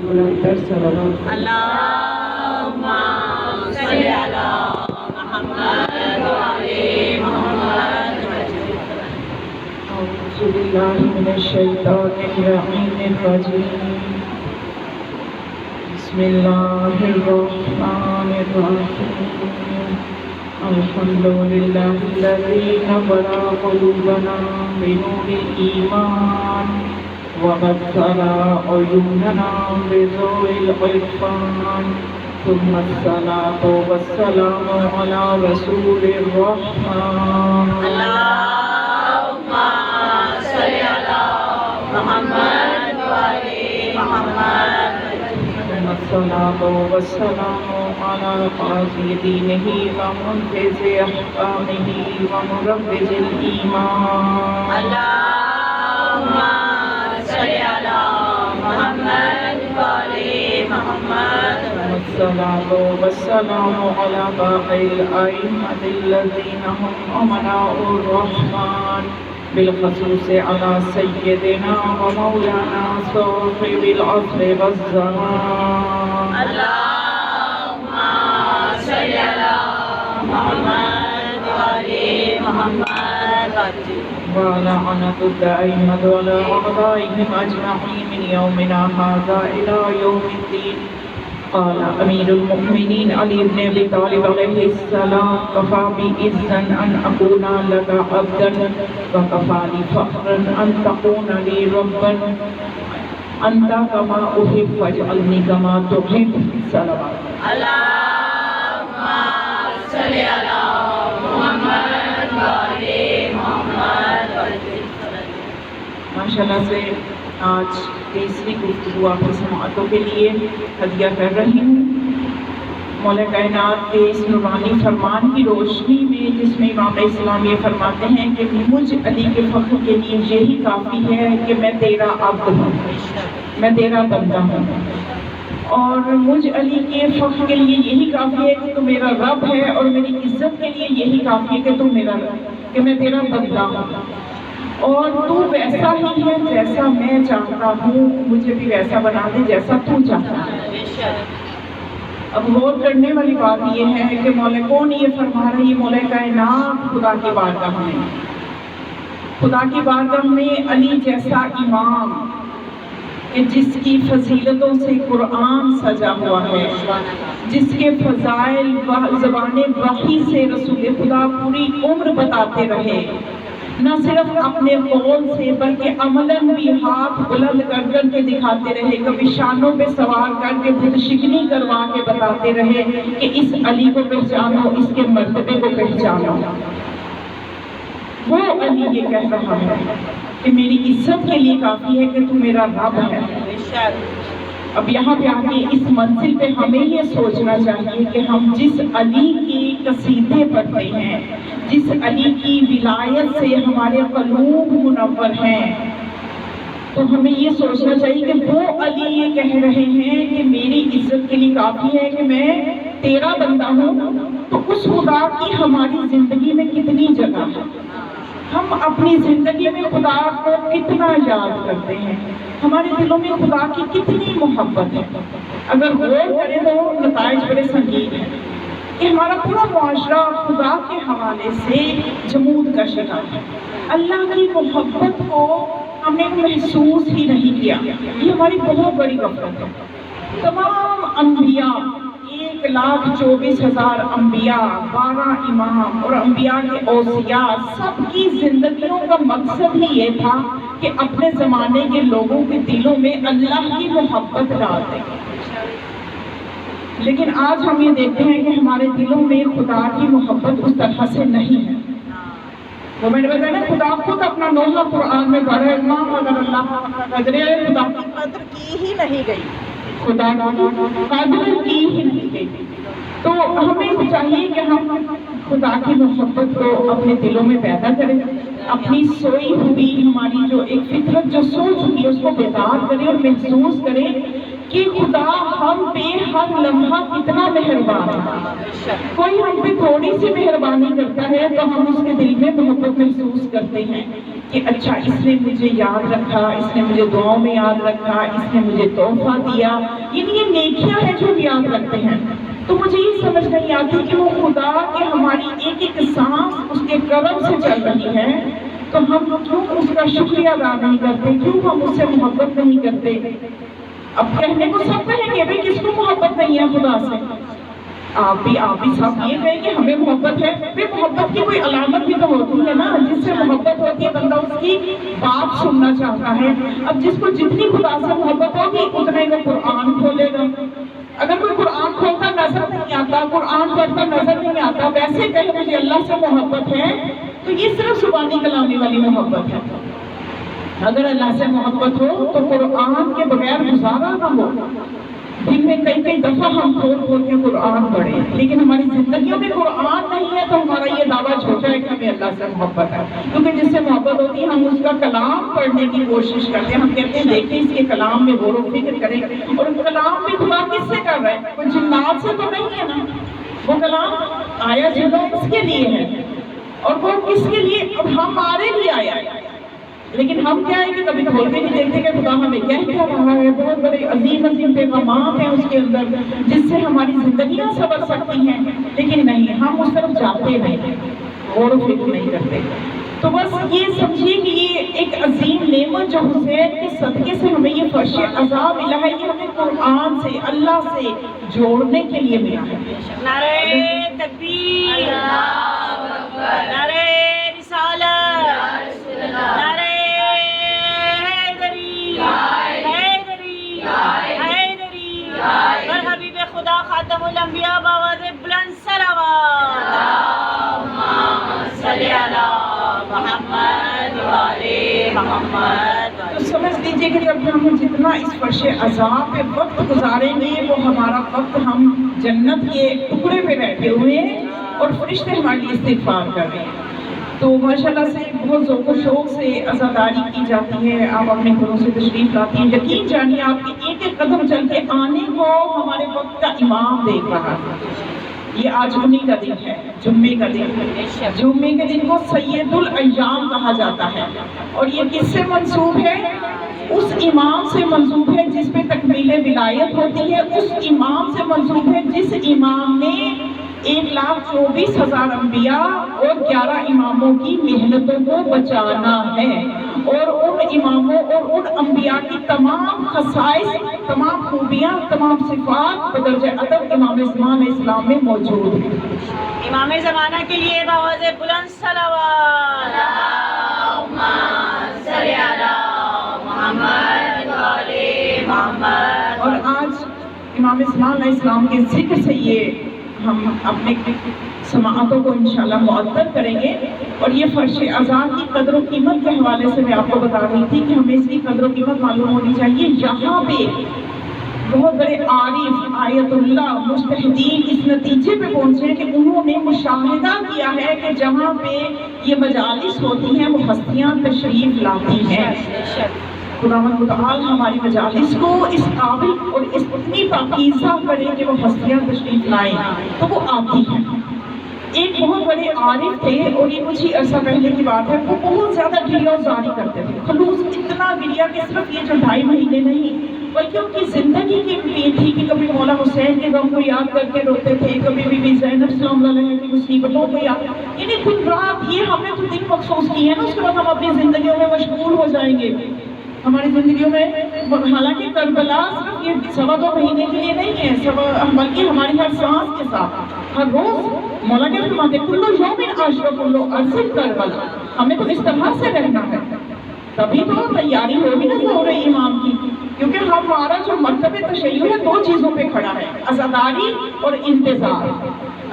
اللهم صل على محمد وعلى محمد. أعوذ بالله من الشيطان اللعين الرجيم. بسم الله الرحمن الرحيم. الحمد لله الذي نور قلوبنا بنور الإيمان وبصر عيوننا بضوء العرفان، ثم الصلاة والسلام على رسول الرحمن. اللهم صل على محمد وعلى محمد. ثم الصلاة والسلام على قاضي دينه ومنفذ أحكامه ومروج الإيمان. اللهم صل على محمد وعلى محمد. والصلاة والسلام على باقي الأئمة الذين هم أمناء الرحمن، بالخصوص على سيدنا ومولانا صاحب العصر والزمان. اللهم صل على محمد وعلى محمد. ولعنة الدائمة على أعدائهم أجمعين من يومنا هذا إلى يوم الدين. قال أمير المؤمنين علي بن أبي طالب عليه السلام: كفى بي عزا أن أكون لك عبدا، وكفى لي فخرا أن تكون لي ربا. أنت كما أحب فاجعلني كما تحب. صلوات. اللهم صل على محمد وعلى محمد. ماشاءاللہ سے آج تیسری گفتگو آپ کی سماعتوں کے لیے ہدیہ کر رہی ہوں. مولا کائنات کے اس نورانی فرمان کی روشنی میں، جس میں امام اسلام یہ فرماتے ہیں کہ مجھ علی کے فخر کے لیے یہی کافی ہے کہ میں تیرا عبد ہوں، میں تیرا بندہ ہوں. اور مجھ علی کے فخر کے لیے یہی کافی ہے کہ تو میرا رب ہے، اور میری عزت کے لیے یہی کافی ہے کہ تو میرا رب، کہ میں تیرا بندہ ہوں. اور تو ویسا ہی ہے جیسا میں چاہتا ہوں، مجھے بھی ویسا بنا دے جیسا تو چاہتا ہے. اب غور کرنے والی بات یہ ہے کہ مولا کون یہ فرما رہا ہے؟ یہ مولا کائنات خدا کی بارگاہ میں، خدا کی بارگاہ میں علی جیسا امام کہ جس کی فضیلتوں سے قرآن سجا ہوا ہے، جس کے فضائل زبان وحی سے رسول خدا پوری عمر بتاتے رہے، نہ صرف اپنے قول سے بلکہ عملاً بھی ہاتھ بلند کر کر کے دکھاتے رہے، کبھی شانوں پہ سوار کر کے خود شکنی کروا کے بتاتے رہے کہ اس علی کو پہچانو، اس کے مرتبے کو پہچانو. وہ علی یہ کہہ رہا ہے کہ میری عزت کے لیے کافی ہے کہ تو میرا رب ہے. اب یہاں پہ آگے اس منزل پہ ہمیں یہ سوچنا چاہیے کہ ہم جس علی کی قصیدے پڑھتے ہیں، جس علی کی ولایت سے ہمارے قلوب منور ہیں، تو ہمیں یہ سوچنا چاہیے کہ وہ علی یہ کہہ رہے ہیں کہ میری عزت کے لیے کافی ہے کہ میں تیرا بندہ ہوں. تو اس خدا کی ہماری زندگی میں کتنی جگہ ہے؟ ہم اپنی زندگی میں خدا کو کتنا یاد کرتے ہیں؟ ہمارے دلوں میں خدا کی کتنی محبت ہے؟ اگر غور کریں تو نتائج بڑے سنگین ہیں کہ ہمارا پورا معاشرہ خدا کے حوالے سے جمود کا شکار ہے. اللہ کی محبت کو ہم نے محسوس ہی نہیں کیا. یہ ہماری بہت بڑی غفلت ہے. تمام انبیاء، 1,24,000 انبیاء، 12 امام اور انبیاء کے اوصیاء، سب کی زندگیوں کا مقصد ہی یہ تھا کہ اپنے زمانے کے لوگوں کے دلوں میں اللہ کی محبت ڈال دیں. لیکن آج ہم یہ دیکھتے ہیں کہ ہمارے دلوں میں خدا کی محبت اس طرح سے نہیں ہے. وہ میں نے بتایا نا، خدا خود اپنا نوحہ قرآن میں پڑھ رہے ہیں، اگر اللہ قدر خدا کی قدر کی ہی نہیں گئی، خدا کی قدر کی ہی نہیں گئی. تو ہمیں چاہیے کہ ہم خدا کی محبت کو اپنے دلوں میں پیدا کریں، اپنی سوئی ہوئی ہماری جو ایک فطرت جو سو چکی ہے اس کو بیدار کریں اور محسوس کریں کہ خدا ہم پہ ہر لمحہ کتنا مہربان ہے. کوئی ہم پہ تھوڑی سی مہربانی کرتا ہے تو ہم اس کے دل میں محبت محسوس کرتے ہیں. کہ اچھا اس نے مجھے یاد رکھا، اس نے مجھے دعاؤں میں یاد رکھا، اس نے مجھے تحفہ دیا، یہ نیکیاں ہیں جو ہم یاد رکھتے ہیں۔ تو مجھے یہ سمجھ نہیں آتی کہ وہ خدا کہ ہماری ایک ایک سانس اس کے کرم سے چل رہی ہے، تو ہم کیوں اس کا شکریہ ادا نہیں کرتے، کیوں ہم اس سے محبت نہیں کرتے؟ اب کہنے کو سب کہیں گے بھائی کس کو محبت نہیں ہے خدا سے؟ آپ بھی سب یہ کہیں کہ ہمیں محبت ہے۔ پھر محبت کی کوئی علامت بھی تو ہوتی ہے نا، جس سے محبت ہوتی ہے بندہ اس کی بات سننا چاہتا ہے۔ اب جس کو جتنی خدا سے محبت ہوگی اتنے وہ قرآن کھولے گا۔ اگر کوئی قرآن کھولتا نظر نہیں آتا، قرآن پڑھتا نظر نہیں آتا، ویسے کہے مجھے اللہ سے محبت ہے، تو یہ صرف زبانی کلامی والی محبت ہے۔ اگر اللہ سے محبت ہو تو قرآن کے بغیر گزارا نہ ہو۔ دن میں کئی دفعہ ہم کھول کے قرآن پڑھیں، لیکن ہماری زندگیوں میں قرآن نہیں ہے تو ہمارا یہ دعویٰ جھوٹا ہے کہ ہمیں اللہ سے محبت ہے۔ کیونکہ جس سے محبت ہوتی ہے ہم اس کا کلام پڑھنے کی کوشش کرتے ہیں، ہم کہتے ہیں دیکھیں اس کے کلام میں غور و فکر کریں، اور کلام میں خدا کس سے کر رہے ہیں؟ کوئی جنات سے تو نہیں ہے نا۔ وہ کلام آیا جنوں کس کے لیے ہے، اور وہ کس کے لیے؟ اب ہمارے لیے آیا ہے، لیکن ہم کیا ہے کہ کبھی کھول کے نہیں دیکھتے کہ خدا ہمیں کہہ کیا رہا ہے۔ بہت بڑے عظیم پیغامات ہیں اس کے اندر جس سے ہماری زندگیاں سنور سکتی ہیں، لیکن نہیں، ہم اس طرف جاتے نہیں، غور و فکر نہیں کرتے۔ تو بس یہ سمجھیے کہ یہ ایک عظیم نعمت جو حسین کے صدقے سے ہمیں یہ فرش عذاب ملا ہے، یہ ہمیں قرآن سے اللہ سے جوڑنے کے لیے ملا ہے۔ نعرہ تکبیر، نعرہ رسالت، نعرہ حیدری، حیدری، بر حبیب خدا خاتم الانبیاء باواز بلند صلوات۔ اللہم صلی علی محمد و آل محمد۔ تو سمجھ لیجئے کہ جب ہم جتنا اس فرش عذاب پہ وقت گزاریں گے، وہ ہمارا وقت ہم جنت کے ٹکڑے پہ بیٹھے ہوئے ہیں اور فرشتے ہمارے لیے استغفار کر رہے ہیں۔ تو ماشاءاللہ سے بہت ذوق و شوق سے عزاداری کی جاتی ہے، آپ اپنے گھروں سے تشریف لاتی ہیں، یقین جانیے آپ کے ایک ایک قدم چل کے آنے کو ہمارے وقت کا امام دیکھ رہا ہے۔ یہ آج انہی کا دن ہے، جمعے کا دن ہے۔ جمعے کے دن کو سید الایام کہا جاتا ہے، اور یہ کس سے منسوب ہے؟ اس امام سے منسوب ہے جس پہ تکمیل ولایت ہوتی ہے، اس امام سے منسوب ہے جس امام نے 1,24,000 انبیاء اور 11 اماموں کی محنتوں کو بچانا ہے، اور ان اماموں اور ان انبیاء کی تمام خصائص، تمام خوبیاں، تمام صفات بدرجہ ادب امام زمان علیہ السلام میں موجود ہیں۔ امام زمانہ کے لیے باواز بلند صلوات۔ اللہم صلی علی محمد و آل محمد۔ اور آج امام زمان علیہ السلام کے ذکر سے یہ ہم اپنے سماعتوں کو انشاءاللہ معطل کریں گے، اور یہ فرش عذاب کی قدر و قیمت کے حوالے سے میں آپ کو بتا رہی تھی کہ ہمیں اس کی قدر و قیمت معلوم ہونی چاہیے۔ یہاں پہ بہت بڑے عارف، آیت اللہ، مجتہدین اس نتیجے پہ پہنچے ہیں کہ انہوں نے مشاہدہ کیا ہے کہ جہاں پہ یہ مجالس ہوتی ہیں وہ ہستیاں تشریف لاتی ہیں۔ خداوند متعال ہماری مجالس کو اس قابل اور اس اتنی پاکیزہ کرے کہ وہ ہستیاں تشریف لائیں، تو وہ آتی ہیں۔ ایک بہت بڑے عارف تھے، اور یہ کچھ ہی عرصہ پہلے کی بات ہے، وہ بہت زیادہ گریہ و زاری کرتے تھے، خلوص اتنا گریہ کہ صرف یہ جو 2.5 مہینے نہیں بلکہ ان کی زندگی کی روٹین تھی کہ کبھی مولا حسین کے غم کو یاد کر کے روتے تھے، کبھی بی بی زینب سلام اللہ علیہ کی مصیبتوں کو یاد، یعنی دن رات یہ ہم نے تو دن مخصوص کی ہے نا، اس کے بعد ہم اپنی زندگیوں میں مشغول ہو جائیں گے۔ ہماری زندگیوں میں حالانکہ کربلا صرف یہ 2.25 مہینے کے لیے نہیں ہے، بلکہ ہماری ہر سانس کے ساتھ ہر روز مولا کے فرماتے کلو یوم عاشر کلو عرض کربلا، ہمیں تو اس طرح سے رہنا ہے، تبھی تو تیاری ہوگی نا ظہور امام کی، کیونکہ ہمارا جو مرتبہ تشیع ہے 2 چیزوں پہ کھڑا ہے، عزاداری اور انتظار۔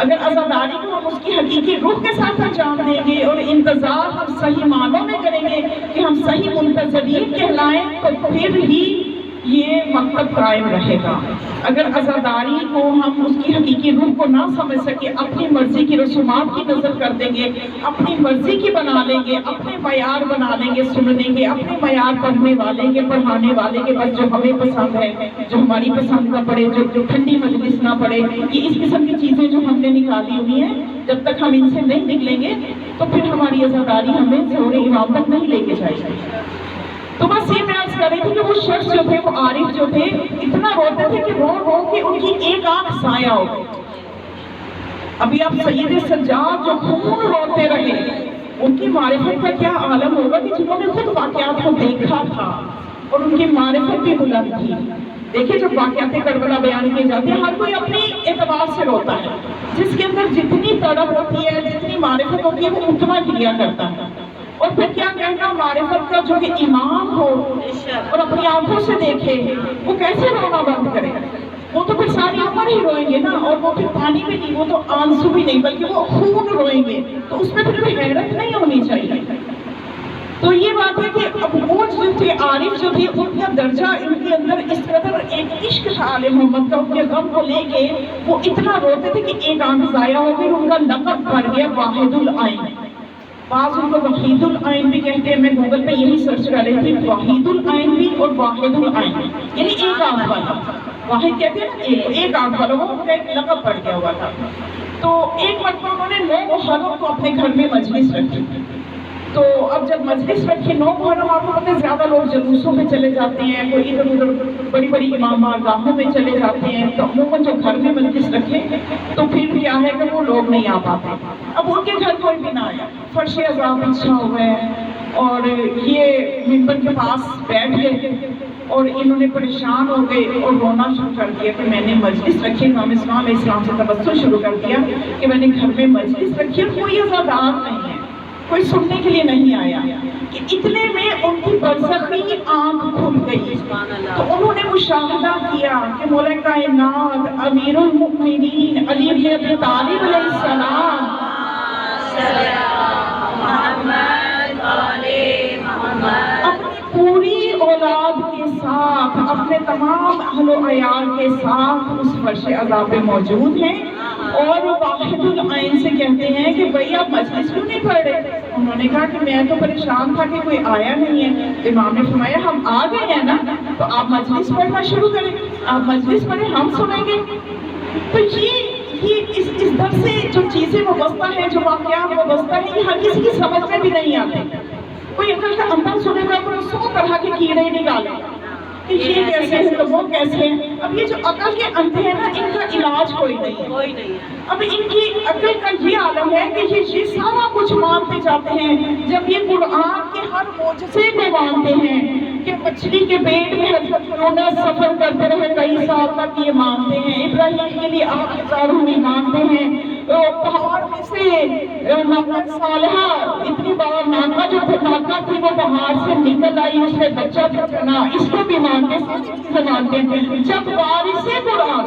اگر عزاداری کو ہم اس کی حقیقی روح کے ساتھ انجام دیں گے اور انتظار ہم صحیح معنوں میں کریں گے کہ ہم صحیح منتظرین کہلائیں، تو پھر ہی یہ مکتب قائم رہے گا۔ اگر عزاداری کو ہم اس کی حقیقی روح کو نہ سمجھ سکے، اپنی مرضی کی رسومات کی نظر کر دیں گے، اپنی مرضی کی بنا لیں گے، اپنے معیار بنا لیں گے سننے کے، اپنے معیار پڑھنے والے کے، پڑھانے والے کے، بس جو ہمیں پسند ہے، جو ہماری پسند کا پڑھے، جو ٹھنڈی مجلس نہ پڑھے، یہ اس قسم کی چیزیں جو ہم نے نکالی ہوئی ہیں، جب تک ہم ان سے نہیں نکلیں گے تو پھر ہماری عزاداری ہمیں ظہور امام تک نہیں لے کے جائے گی۔ تو بس یہ میں عرض کر رہی تھی کہ وہ شخص جو تھے، وہ عارف جو تھے، اتنا روتے تھے کہ رو رو کے ان کی ایک آنکھ ضائع ہو گئی۔ ابھی آپ سید سجاد جو خون روتے رہے، ان کی معرفت کا کیا عالم ہوگا کہ جنہوں نے خود واقعات کو دیکھا تھا اور ان کی معرفت بھی بلند تھی۔ دیکھیں جب واقعات کربلا بیان کیے جاتے ہیں، ہر کوئی اپنی اعتبار سے روتا ہے، جس کے اندر جتنی تڑپ ہوتی ہے، جتنی معرفت ہوتی ہے، وہ اتنا کیا کرتا ہے۔ اور پھر کیا کہنا معرفت کا جو کہ امام ہو اور اپنی آنکھوں سے دیکھے، وہ کیسے رونا بند کرے؟ وہ تو پھر ساری عمر ہی روئیں گے نا، اور وہ پھر پانی بھی نہیں، وہ تو آنسو بھی نہیں، بلکہ وہ خون روئیں گے، تو اس میں پھر کوئی حیرت نہیں ہونی چاہیے۔ تو یہ بات ہے کہ اب وہ جو تھے عارف جو تھے، ان کا درجہ ان کے اندر اس قدر ایک عشق تھا آل محمد کا، ان کے غم کو لے کے وہ اتنا روتے تھے کہ ایک آنکھ ضائع ہو گئی، ان کا لقب پڑ گیا واحد العین۔ بعض ان کو وحید العین بھی کہتے ہیں، میں گوگل پہ یہی سرچ کر رہی تھی، وحید العین بھی اور واحد العین، یعنی ایک آنکھ والا۔ واحد کہتے ہیں ایک آنکھ والا، وہ ان کا ایک لقب پڑ گیا ہوا تھا۔ تو ایک مرتبہ انہوں نے 9 محرم کو اپنے گھر میں مجلس رکھی۔ تو اب جب مجلس رکھی 9 محرم، آپ کو پتہ ہے زیادہ لوگ جلوسوں میں چلے جاتے ہیں، کوئی ادھر ادھر بڑی بڑی امام گاہوں میں چلے جاتے ہیں، تو عموماً جو گھر میں مجلس رکھے تو پھر کیا ہے کہ وہ لوگ نہیں آ پاتے۔ اب ان کے گھر کوئی بھی نہ آیا، فرش عذاب بچھا ہوا ہے، اور یہ ممبر کے پاس بیٹھ گئے اور انہوں نے پریشان ہو گئے اور رونا شروع کر دیا کہ میں نے مجلس رکھی، امام اسلام علیہ السلام سے تبسم شروع کر دیا کہ میں نے گھر میں مجلس رکھی اور کوئی عزادار نہیں ہے، کوئی سننے کے لیے نہیں آیا، کہ اتنے میں ان کی برزخی آنکھ کھل گئی۔ تو انہوں نے مشاہدہ کیا کہ مولا کائنات امیر المؤمنین علی بن ابی طالب علیہ السلام اپنی پوری اولاد کے ساتھ، اپنے تمام اہل و عیال کے ساتھ اس فرش عذاب پہ موجود ہیں، اور واحد العین سے کہتے ہیں کہ بھئی آپ مجلس کیوں نہیں پڑھ رہے؟ انہوں نے کہا کہ میں تو پریشان تھا کہ کوئی آیا نہیں ہے۔ امام نے فرمایا ہم آ گئے ہیں نا، تو آپ مجلس پڑھنا شروع کریں، آپ مجلس پڑھیں، ہم سنیں گے۔ تو یہ اس در سے جو چیزیں وابستہ ہیں، جو واقعات وابستہ ہیں، یہ ہر کسی کی سمجھ میں بھی نہیں آتے۔ کوئی عقل کا اندر سنے گا تو 100 طرح کے کیڑے نکالے کہ یہ کیسے ہے تو وہ کیسے ہیں۔ اب یہ جو عقل کے اندھے ہیں نا، ان کا علاج کوئی نہیں ہے۔ اب ان کی عقل کا یہ عالم ہے کہ یہ سارا کچھ مانتے جاتے ہیں، جب یہ قرآن کے ہر معجزے کو مانتے ہیں کہ مچھلی کے پیٹ میں حضرت یونس سفر کرتے رہے کئی سال تک، یہ مانتے ہیں ابراہیم کے لیے آگ اتاروں بھی مانتے ہیں، پہاڑ میں سے ناقہ صالحہ اتنی بار ناقہ جو ناقہ تھی وہ پہاڑ سے نکل آئی، اس نے بچہ بنا، اس کو بھی مانتے ہیں۔ جب وارث قرآن،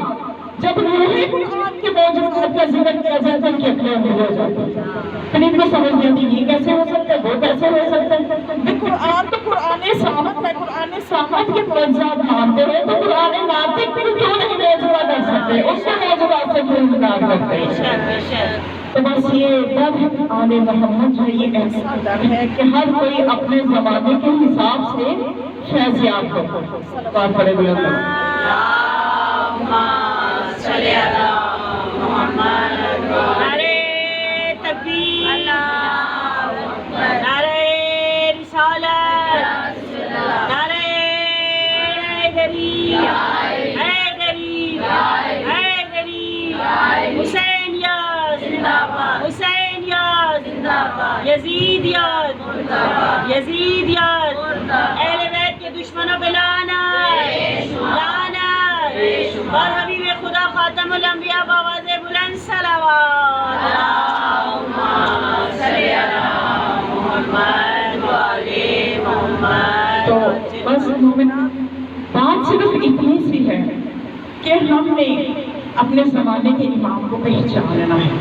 جب روح قرآن کے موجودات کا ذکر کیا جاتا ہے کہ اپنے اندر ہو جاتا ہے، پھر ان کو سمجھ نہیں آتی یہ کیسے ہو سکتا ہے، وہ کیسے ہو سکتا ہے۔ قرآن تو قرآن صامت ہے، قرآن صامت کے معجزات مانتے ہیں تو قرآن ناطق پھر کیوں نہیں معجزہ کر سکتے، اس کے معجزات سے کیوں انکار کرتے ہیں؟ تو بس یہ در آل محمد جو یہ ایسا در ہے کہ ہر کوئی اپنے زمانے کے حساب سے فیض یاب ہو۔ بات پڑے بلند نعرہ تکبیر، نعرہ رسالت، نعرہ حیدری، حیدری، حیدری، حسین یاد، حسین یاد، یزید یاد، یزید یاد، اہل بیت کے دشمنوں پہ لعنت، لعنت، اور حبیب خدا خاتم الانبیاء بآواز بلند صلوات۔ اللہم صلی علی محمد و آل محمد۔ تو بس مومنہ بات صرف اتنی سی ہے کہ ہم نے اپنے زمانے کے امام کو پہچاننا ہے،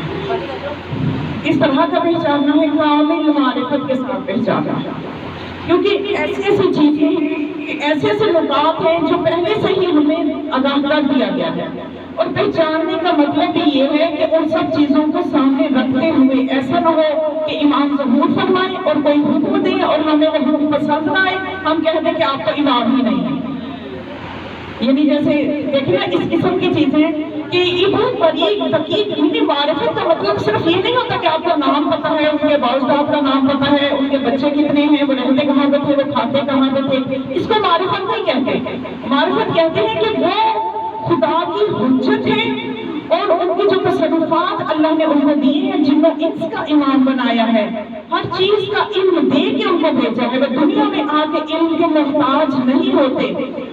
اس طرح کا پہچاننا ہے، کامل معرفت کے ساتھ پہچاننا ہے، کیونکہ ایسی ایسی چیزیں ہیں ایسے ایسے نکات ہیں جو پہلے سے ہی ہمیں آگاہ کر دیا گیا ہے، اور پہچاننے کا مطلب بھی یہ ہے کہ ان سب چیزوں کو سامنے رکھتے ہوئے ایسا نہ ہو کہ امام ظہور فرمائے اور کوئی حکم دے اور ہمیں وہ حکم پسند نہ آئے، ہم کہہ دیں کہ آپ تو امام ہی نہیں ہے۔ یعنی جیسے دیکھیں نا اس قسم کی چیزیں کہ یہ بہت باریک دقیق، یعنی معرفت کا مطلب صرف یہ نہیں ہوتا کہ آپ کا نام پتہ ہے، ان کے باوجود کا نام پتہ ہے، ان کے بچے کتنے ہیں، وہ رہتے کہاں پہ تھے، وہ کھاتے کہاں پہ تھے، اس کو معرفت نہیں کہتے۔ معرفت کہتے ہیں کہ وہ خدا کی حجت ہے اور ان کی جو تصرفات اللہ نے ان کو دیے ہیں، جن کو اس کا امام بنایا ہے، ہر چیز کا علم دے کے ان کو بھیجا ہے، وہ دنیا میں آ کے علم کے محتاج نہیں ہوتے،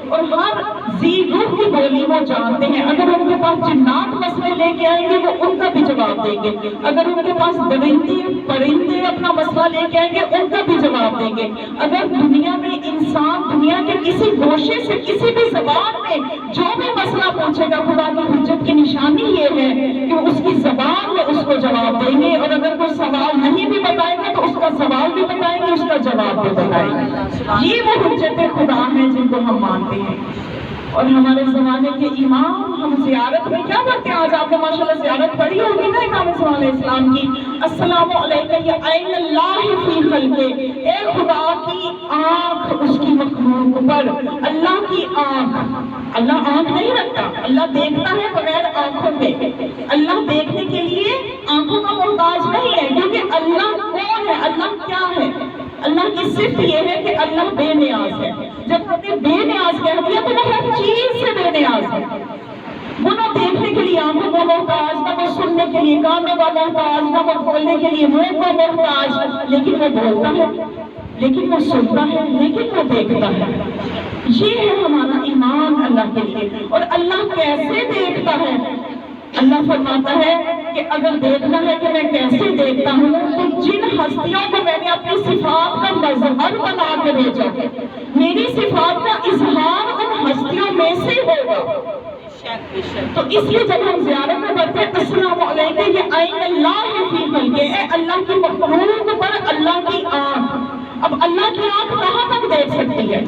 اور ہر ذی روح کی بولی وہ جانتے ہیں۔ اگر ان کے پاس جنات مسئلے لے کے آئیں گے وہ ان کا بھی جواب دیں گے، اگر ان کے پاس درندے پرندے اپنا مسئلہ لے کے آئیں گے ان کا بھی جواب دیں گے۔ اگر دنیا میں انسان دنیا کے کسی گوشے سے کسی بھی زبان میں جو بھی مسئلہ پوچھے گا، خدا کی حجت کی نشانی یہ ہے کہ وہ اس کی زبان میں اس کو جواب دیں گے، اور اگر کوئی سوال نہیں بھی بتائیں گے تو اس کا سوال بھی بتائیں گے، اس کا جواب بھی بتائیں گے۔ یہ وہ حجت خدا ہیں جن کو ہم مانتے ہیں۔ اور ہمارے زمانے کے امام، ہم زیارت میں کیا کرتے ہیں؟ آج آپ نے ماشاءاللہ زیارت پڑھی ہوگی نا امام صلی اللہ علیہ السلام کی، السلام علیکم یا عین اللہ فی خلقہ، اے خدا کی آنکھ اس کی مخلوق پر، اللہ کی آنکھ۔ اللہ آنکھ نہیں رکھتا، اللہ دیکھتا ہے بغیر آنکھوں کے، اللہ دیکھنے کے لیے آنکھوں کا محتاج نہیں ہے، کیونکہ اللہ کون ہے، اللہ کیا ہے؟ اللہ کی صفت یہ ہے کہ اللہ بے نیاز ہے۔ جب ہم نے بے نیاز کہہ دیا تو وہ ہر چیز سے بے نیاز ہے۔ وہ نہ دیکھنے کے لیے آنکھوں کا محتاج، نہ وہ سننے کے لیے کانوں کا محتاج، نہ وہ بولنے کے لیے منہ کا محتاج، لیکن وہ بولتا ہے، لیکن وہ سنتا ہے، لیکن وہ دیکھتا ہے۔ یہ ہے ہمارا ایمان اللہ کے لیے۔ اور اللہ کیسے دیکھتا ہے؟ اللہ فرماتا ہے کہ اگر دیکھنا ہے کہ میں کیسے دیکھتا ہوں تو جن ہستیوں کو میں نے اپنی صفات کا مظہر بنا کے بھیجا، میری صفات کا اظہار ان ہستیوں میں سے ہوگا۔ تو اس لیے جب ہم زیارت میں پڑھتے ہیں السلام علیکم یا عین اللہ فی خلقہ، اے اللہ کی مخلوق پر اللہ کی آنکھ۔ اب اللہ کی آنکھ کہاں تک دیکھ سکتی ہے؟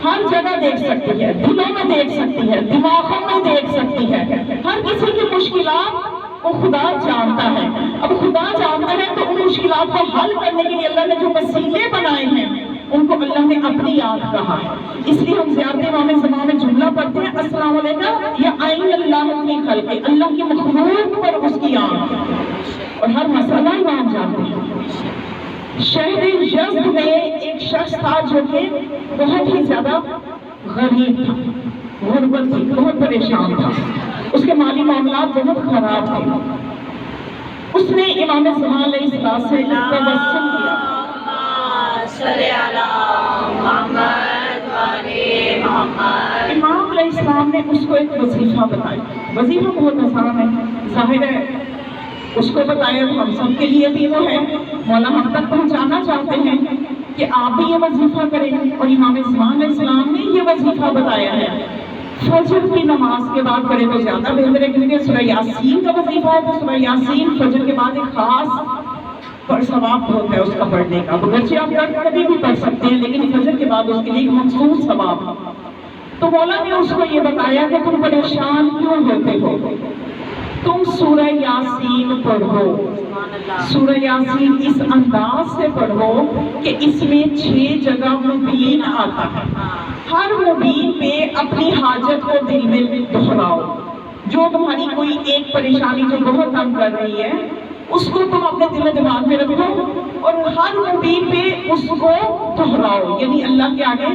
ہر جگہ دیکھ سکتی ہے، دلوں میں دیکھ سکتی ہے، دماغوں میں دیکھ سکتی ہے، ہر کسی کی مشکلات کو خدا جانتا ہے۔ اب خدا جانتا ہے تو ان مشکلات کو حل کرنے کے لیے اللہ نے جو وسیلے بنائے ہیں ان کو اللہ نے اپنی آنکھ کہا ہے۔ اس لیے ہم زیارت امام زمان میں جملہ پڑھتے ہیں السلام علیکم یا عین اللہ فی خلقہ، اللہ کی مخلوق پر اس کی آنکھ، اور ہر مسئلہ امام جانتے ہیں۔ شہر یزد میں ایک شخص تھا جو کہ بہت ہی زیادہ غریب تھا، غربت تھی، بہت پریشان تھا، اس کے مالی معاملات بہت خراب تھے۔ اس نے امام زمان علیہ السلام سے تبسم کیا، امام علیہ السلام نے اس کو ایک وظیفہ بتایا۔ وظیفہ بہت آسان ہے، ظاہر ہے اس کو بتایا، ہم سب کے لیے بھی وہ ہے، مولا ہم تک پہنچانا چاہتے ہیں کہ آپ بھی یہ وظیفہ کریں، اور امام زمان علیہ السلام نے یہ وظیفہ بتایا ہے۔ فجر کی نماز کے بعد کرے تو زیادہ بہتر ہے، کیونکہ سورہ یاسین کا وظیفہ ہے، تو سورہ یاسین فجر کے بعد ایک خاص ثواب ہوتا ہے اس کا پڑھنے کا، اگرچہ آپ کبھی بھی پڑھ سکتے ہیں لیکن فجر کے بعد اس کے لیے مخصوص ثواب۔ تو مولا نے اس کو یہ بتایا کہ تم پریشان کیوں ہوتے ہو، تم سورہ یاسین پڑھو، سورہ یاسین اس انداز سے پڑھو کہ اس میں 6 جگہ مبین آتا ہے، ہر مبین پہ اپنی حاجت کو دل میں دہراؤ، جو تمہاری کوئی ایک پریشانی جو بہت تنگ کر رہی ہے اس کو تم اپنے دل و دماغ میں رکھو، اور ہر مبین پہ اس کو دہراؤ، یعنی اللہ کے آگے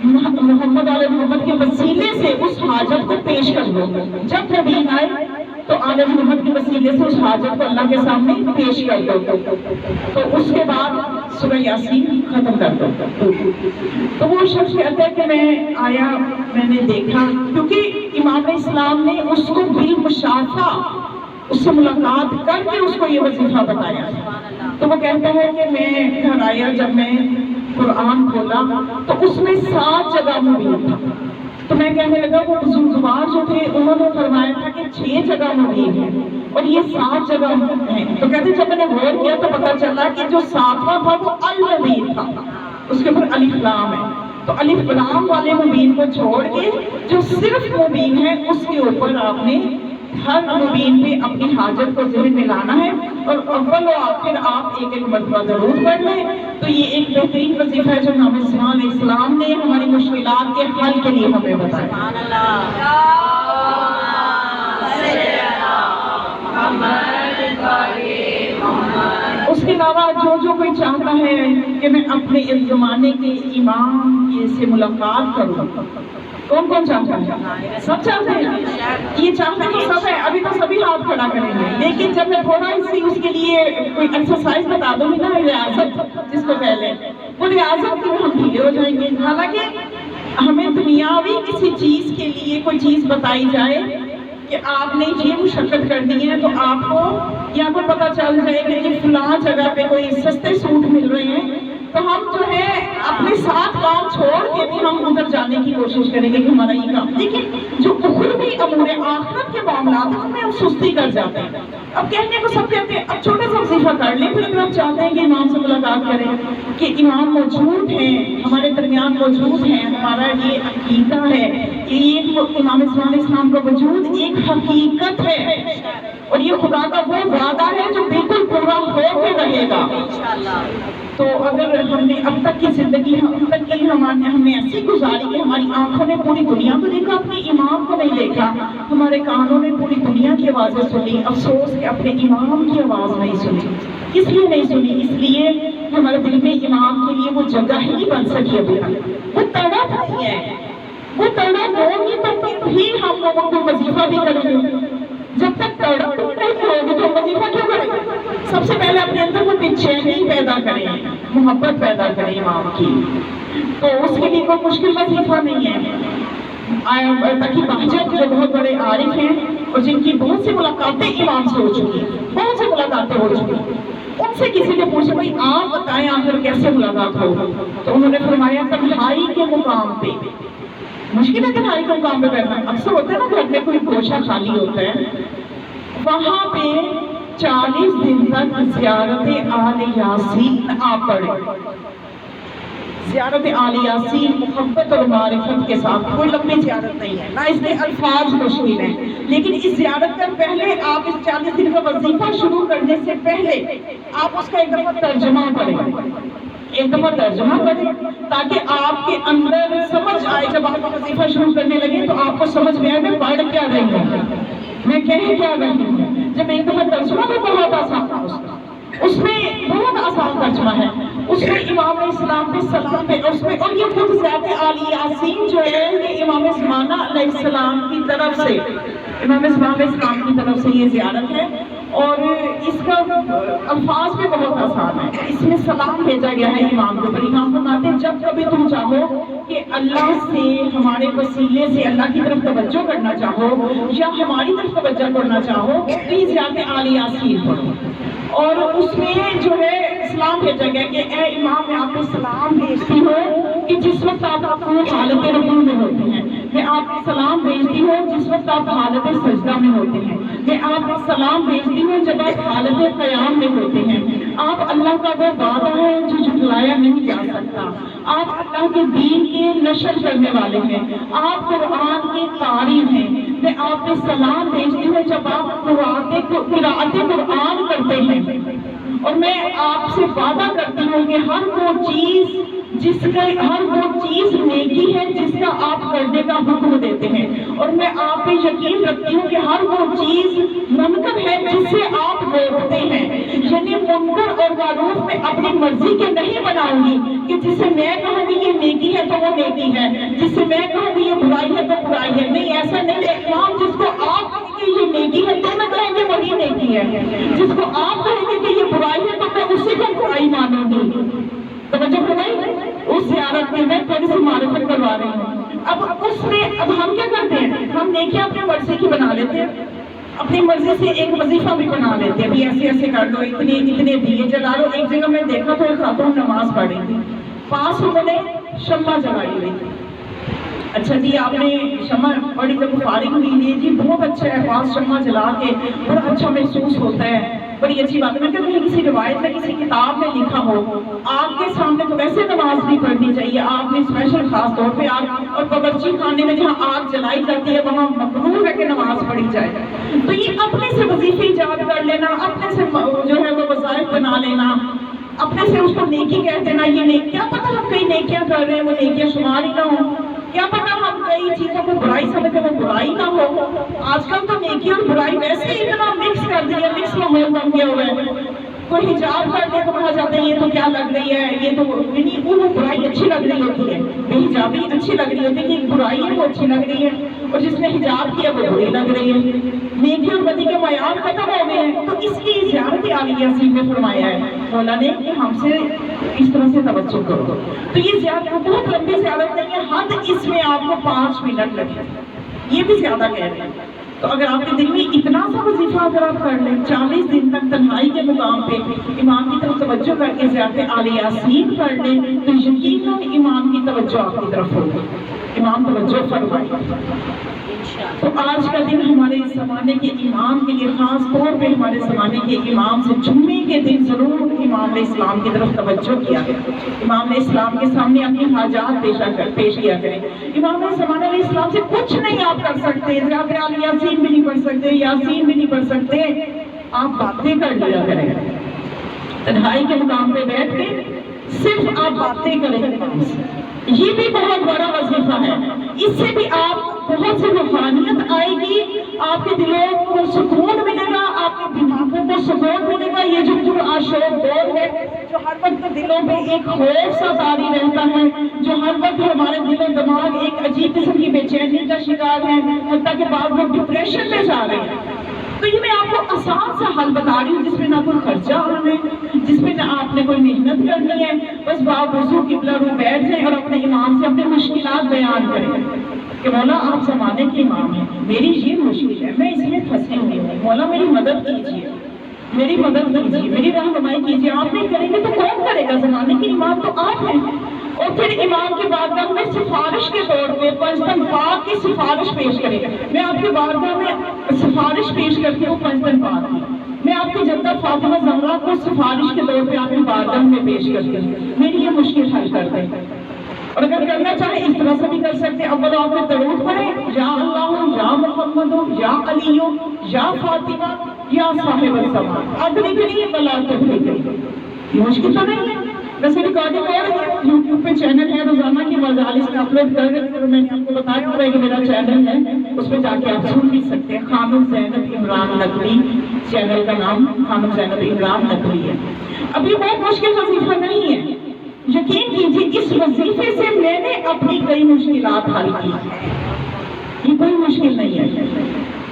محمد علیہ محمد کے وسیلے سے اس حاجت کو پیش کر دو۔ جب مبین آئے تو آل محمد کے وسیلے سے اس حاجت کو اللہ کے سامنے پیش کر دو، تو اس کے بعد سورہ یاسین ختم کر دو۔ تو وہ شخص کہتا ہے کہ میں آیا، میں نے دیکھا، کیونکہ امام اسلام نے اس کو بالمشافہ اس سے ملاقات کر کے اس کو یہ وظیفہ بتایا، تو وہ کہتا ہے کہ میں گھر آیا، جب میں قرآن کھولا تو اس میں 7 جگہ مبین تھا، تو میں کہنے لگا وہ بزرگوار جو تھے انہوں نے فرمایا تھا کہ 6 جگہ مبین ہے اور یہ 7 جگہ ہیں، تو کہتے جب میں نے غور کیا تو پتا چلا کہ جو 7واں تھا وہ المبین تھا، اس کے اوپر الف لام ہے، تو الف لام والے مبین کو چھوڑ کے جو صرف مبین ہے اس کے اوپر آپ نے ہر مبین پہ اپنی حاجت کو ذہن میں لانا ہے، اور اول و آخر آپ ایک ایک مرتبہ ضرور پڑھ لیں۔ تو یہ ایک بہترین وظیفہ ہے جو امام اسماعیل علیہ السلام نے ہماری مشکلات کے حل کے لیے ہمیں بتایا۔ اس کے علاوہ جو کوئی چاہتا ہے کہ میں اپنے اس زمانے کے امام سے ملاقات کروں، کون کون چاہتا ہے؟ سب چاہتے ہیں، یہ چاہتے ہیں تو سب ہے، ابھی تو سبھی ہاتھ کھڑا کریں گے، لیکن جب میں تھوڑا سی اس کے لیے کوئی ایکسرسائز بتا دوں گی نا، ریاضت جس کو کہتے ہیں، وہ ریاضت کی ہم ڈھیلے ہو جائیں گے۔ حالانکہ ہمیں دنیاوی کسی چیز کے لیے کوئی چیز بتائی جائے کہ آپ نے یہ مشقت کرنی ہے، تو آپ کو یا کو پتہ چل جائے کہ یہ فلاں جگہ پہ کوئی سستے سوٹ مل رہے ہیں، تو ہم جو ہے اپنے ساتھ کام چھوڑ کے بھی ہم ادھر جانے کی کوشش کریں گے کہ ہمارا یہ کام، لیکن جو اخروی امور آخرت کے معاملات ہیں ان میں ہم سستی کر جاتے ہیں۔ اب کہنے کو سب کہتے ہیں اب چھوٹا سا وظیفہ کر لیں، پھر اگر آپ چاہتے ہیں کہ امام سے ملاقات کریں، کہ امام موجود ہیں، ہمارے درمیان موجود ہیں، ہمارا یہ عقیدہ ہے کہ یہ امام اسماعیل علیہ السلام کا وجود ایک حقیقت ہے، اور یہ خدا کا وہ وعدہ ہے جو بالکل پورا ہو کے رہے گا۔ تو اگر ہم نے اب تک کی زندگی ہم نے ایسی گزاری کہ ہماری آنکھوں نے پوری دنیا کو دیکھا، اپنے امام کو نہیں دیکھا، ہمارے کانوں نے پوری دنیا کی آوازیں سنی، افسوس کہ اپنے امام کی آواز نہیں سنی۔ اس لیے نہیں سنی، اس لیے ہمارے دل میں امام کے لیے وہ جگہ ہی نہیں بن سکی ابھی تک، وہ تڑپ نہیں ہے، وہ تڑپ ہوگی تو پھر ہی ہم لوگوں کو وظیفہ بھی کریں گے۔ جب تک تڑپ نہیں ہوگی تو وظیفہ کیوں کریں گے؟ سب سے پہلے اپنے اندر وہ بے چینی پیدا کریں، محبت پیدا کریں امام کی، تو اس کے لیے کوئی مشکل وظیفہ نہیں ہے۔ تاکہ بہجت جو بہت بڑے عارف ہیں اور جن کی بہت سی ملاقاتیں امام سے ہو چکی ہیں، بہت سی ملاقاتیں ہو چکی ہیں، ان سے کسی نے پوچھا بھائی آپ بتائیں آخر کیسے ملاقات ہو، تو انہوں نے فرمایا تنہائی کے مقام پہ۔ مشکل ہے تنہائی کے مقام پہ بیٹھنا، اکثر ہوتا ہے نا گھر میں کوئی گوشہ خالی ہوتا ہے، وہاں پہ 40 دن تک زیارت آل یاسین آپ پڑھیں۔ زیارت آل یاسین محبت اور معرفت کے ساتھ، کوئی لمبی زیارت نہیں ہے، نہ اس کے الفاظ مشکل ہیں، لیکن اس زیارت کا پہلے آپ اس 40 دن کا وظیفہ شروع کرنے سے پہلے آپ اس کا ایک دفعہ ترجمہ پڑھیں، ایک دفعہ ترجمہ پڑھیں تاکہ آپ کے اندر سمجھ آئے، جب آپ وظیفہ شروع کرنے لگے تو آپ کو سمجھ میں آئے میں پڑھ کیا رہی ہوں، میں کہہ کیا رہی ہوں۔ جب ایک دفعہ ترجمہ تو بہت آسان تھا، اس میں بہت آسان ترجمہ ہے، اس میں امام علیہ السلام پہ سلام ہے، اور یہ خود ذات آل یاسین جو ہے یہ امام زمانہ علیہ السلام کی طرف سے، امام زمانہ علیہ السلام کی طرف سے یہ زیارت ہے، اور اس کا الفاظ بھی بہت آسان ہے۔ اس میں سلام بھیجا گیا ہے امام کو، پر امام فرماتے ہیں جب کبھی تم چاہو کہ اللہ سے ہمارے وسیلے سے اللہ کی طرف توجہ کرنا چاہو یا ہماری طرف توجہ کرنا چاہو تو یہ ذات آل یاسین پڑھو، اور اس میں جو ہے سلام بھیجا گیا کہ اے امام میں آپ کو سلام بھیجتی ہوں کہ جس وقت آپ اپنی حالت رکوع میں ہوتے ہیں، میں آپ کو سلام بھیجتی ہوں جس وقت آپ حالت سجدہ میں ہوتے ہیں، میں آپ کو سلام بھیجتی ہوں جب آپ حالت قیام میں ہوتے ہیں۔ آپ اللہ کا وہ وعدہ ہے جو جھٹلایا نہیں جا سکتا، آپ اللہ کے دین کے نشر کرنے والے ہیں، آپ قرآن کے قاری ہیں، میں آپ کو سلام بھیجتی ہوں جب آپ قرأت قرآن کرتے ہیں، اور میں آپ سے وعدہ کرتی ہوں کہ ہر وہ چیز نیکی ہے جس کا آپ کرنے کا حکم دیتے ہیں، اور میں آپ پہ یقین رکھتی ہوں کہ ہر وہ چیز منکر ہے جس سے آپ روکتے ہیں، یعنی منکر اور معروف میں اپنی مرضی کے نہیں بناؤں گی کہ جس سے میں کہوں گی یہ نیکی ہے تو وہ نیکی ہے، جس سے میں کہوں گی یہ برائی ہے تو برائی ہے، نہیں ایسا نہیں ہے امام، جس کو آپ کہیں گے یہ نیکی ہے تو میں کہیں گے وہی نیکی ہے، جس کو آپ کہیں گے کہ یہ برائی ہے تو میں اسی کو برائی مانوں گی۔ توجہ فرمائیں، اس زیارت میں میں تھوڑی سی معرفت کروا رہی ہوں۔ اب ہم کیا کرتے ہیں، ہم نیکیاں اپنے مرضی کی بنا لیتے ہیں، اپنی مرضی سے ایک وظیفہ بھی بنا لیتے ہیں، ابھی ایسے ایسے کر لو، اتنے دیے جلا لو۔ ایک جگہ میں دیکھا تو ایک خاتون نماز پڑھ رہی تھی، پاس انہوں نے شمع جلائی ہوئی تھی۔ اچھا جی آپ نے شمع بڑی جب فارغ ہوئی، جی بہت اچھا ہے، پاس شمع جلا کے بڑا اچھا محسوس ہوتا ہے، بڑی اچھی بات ہے. میں کہتی ہوں کسی روایت میں کسی کتاب میں لکھا ہو آپ کے سامنے تو ویسے نماز نہیں پڑھنی چاہیے, آپ نے اسپیشل خاص طور پہ آپ اور باورچی خانے میں جہاں آگ جلائی جاتی ہے وہاں مکروہ ہے کہ نماز پڑھی جائے. تو یہ اپنے سے وظیفے ایجاد کر لینا, اپنے سے جو ہے وہ وظائف بنا لینا, اپنے سے اس کو نیکی کہہ دینا, یہ نیکی, کیا پتہ ہم کئی نیکیاں کر رہے ہیں وہ نیکیاں شمار ہی نہ ہوں, کیا پتہ ہم کئی چیزوں کو برائی سمجھتے ہیں وہ برائی نہ ہو. آج کل تو نیکی اور برائی ویسے ہی اتنا مکس کر دیا, مکس ماحول بن گیا ہوا ہے. کوئی حجاب کرنے کو کہا جاتا ہے یہ تو کیا لگ رہی ہے, یہ تو وہ برائی اچھی لگ رہی ہوتی ہے, بے حجابی اچھی لگ رہی ہوتی ہے, کہ برائی ہے وہ اچھی لگ رہی ہے, اور جس نے حجاب کیا وہ بری لگ رہی ہے. نیکی اور بدی کے معیار ختم ہو گئے ہیں. تو اس کی زیارت عالی یاسین نے فرمایا ہے مولا نے کہ ہم سے اس طرح سے توجہ کرو. تو یہ زیارت بہت لمبی زیارت نہیں ہے, حد اس میں آپ کو 5 منٹ لگے, یہ بھی زیادہ کہہ رہے ہیں. تو اگر آپ کے دل میں اتنا سا وظیفہ اگر آپ کر لیں 40 دن تک تنہائی کے مقام پہ امام کی طرف توجہ کر کے زیارت آل یاسین کر لیں تو یقیناً امام کی توجہ آپ کی طرف ہوگی, امام توجہ فرمائے. تو آج کا دن ہمارے اس زمانے کے امام کے لیے, خاص طور پہ ہمارے زمانے کے امام سے جمعے کے دن ضرور امام علیہ السلام کی طرف توجہ کیا گیا. امام علیہ السلام کے سامنے اپنی حاجات پیش کیا کریں. امام علیہ السلام سے کچھ نہیں آپ کر سکتے, یاسین بھی نہیں پڑھ سکتے, یاسین بھی نہیں پڑھ سکتے, آپ باتیں کر لیا کریں. تنہائی کے مقام پہ بیٹھ کے صرف آپ باتیں کریں, یہ بھی بہت بڑا وظیفہ ہے. اس سے بھی آپ بہت سی روحانیت آئے گی, آپ کے دلوں کو سکون ملے گا, آپ کے دماغوں کو سکون ملے گا. یہ جو پرآشوب دور ہے جو ہر وقت دلوں پہ ایک خوف سا طاری رہتا ہے, جو ہر وقت ہمارے دل و دماغ ایک عجیب قسم کی بے چینی کا شکار ہے, حتیٰ کہ بعض لوگ ڈپریشن میں جا رہے ہیں. تو یہ میں آپ کو آسان سا حل بتا رہی ہوں, جس میں نہ کوئی خرچہ آنا ہے, جس میں نہ آپ نے کوئی محنت کرنی ہے. بس باوضو قبلہ رو بیٹھ جائیں اور اپنے امام سے اپنے مشکلات بیان کریں کہ مولا آپ زمانے کے امام ہیں, میری یہ مشکل ہے, میں اس میں پھنسی ہوئی ہوں, مولا میری مدد کیجیے, میری مدد کیجیے, میری رہنمائی کیجیے. آپ نہیں کریں گے تو کون کرے گا؟ زمانے کے امام تو آپ ہیں. اور پھر امام کی بارگاہ میں سفارش کے طور پہ پنجتن پاک کی سفارش پیش کرے. میں آپ کی بارگاہ میں سفارش پیش کرتی ہوں پنجتن پاک کی. میں آپ کی جدہ فاطمہ زہرا کو سفارش کے طور پہ آپ کی بارگاہ میں پیش کرتی ہوں, میری یہ مشکل حل کر دیں. اور اگر کرنا چاہیں اس طرح سے بھی کر سکتے ہیں. اول آپ نے درود پڑھیں, یا اللہ, یا محمد, یا علی, یا فاطمہ, یا صاحب الزمان, ادنی کے لیے بلا تفریح. یہ مشکل تو نہیں ہے. ویسے ریکارڈنگ اور یوٹیوب پہ چینل ہے, روزانہ کی مجالس میں اپلوڈ کر رہے ہیں. میں نے آپ کو بتایا ہوا ہے کہ میرا چینل ہے, اس پہ جا کے آپ سن بھی سکتے ہیں. خانم زینب عمران نقوی چینل کا نام, خانم زینب عمران نقوی ہے. اب یہ بہت مشکل وظیفہ نہیں ہے, یقین کیجیے اس وظیفے سے میں نے اپنی کئی مشکلات حل کی. یہ کوئی مشکل نہیں ہے.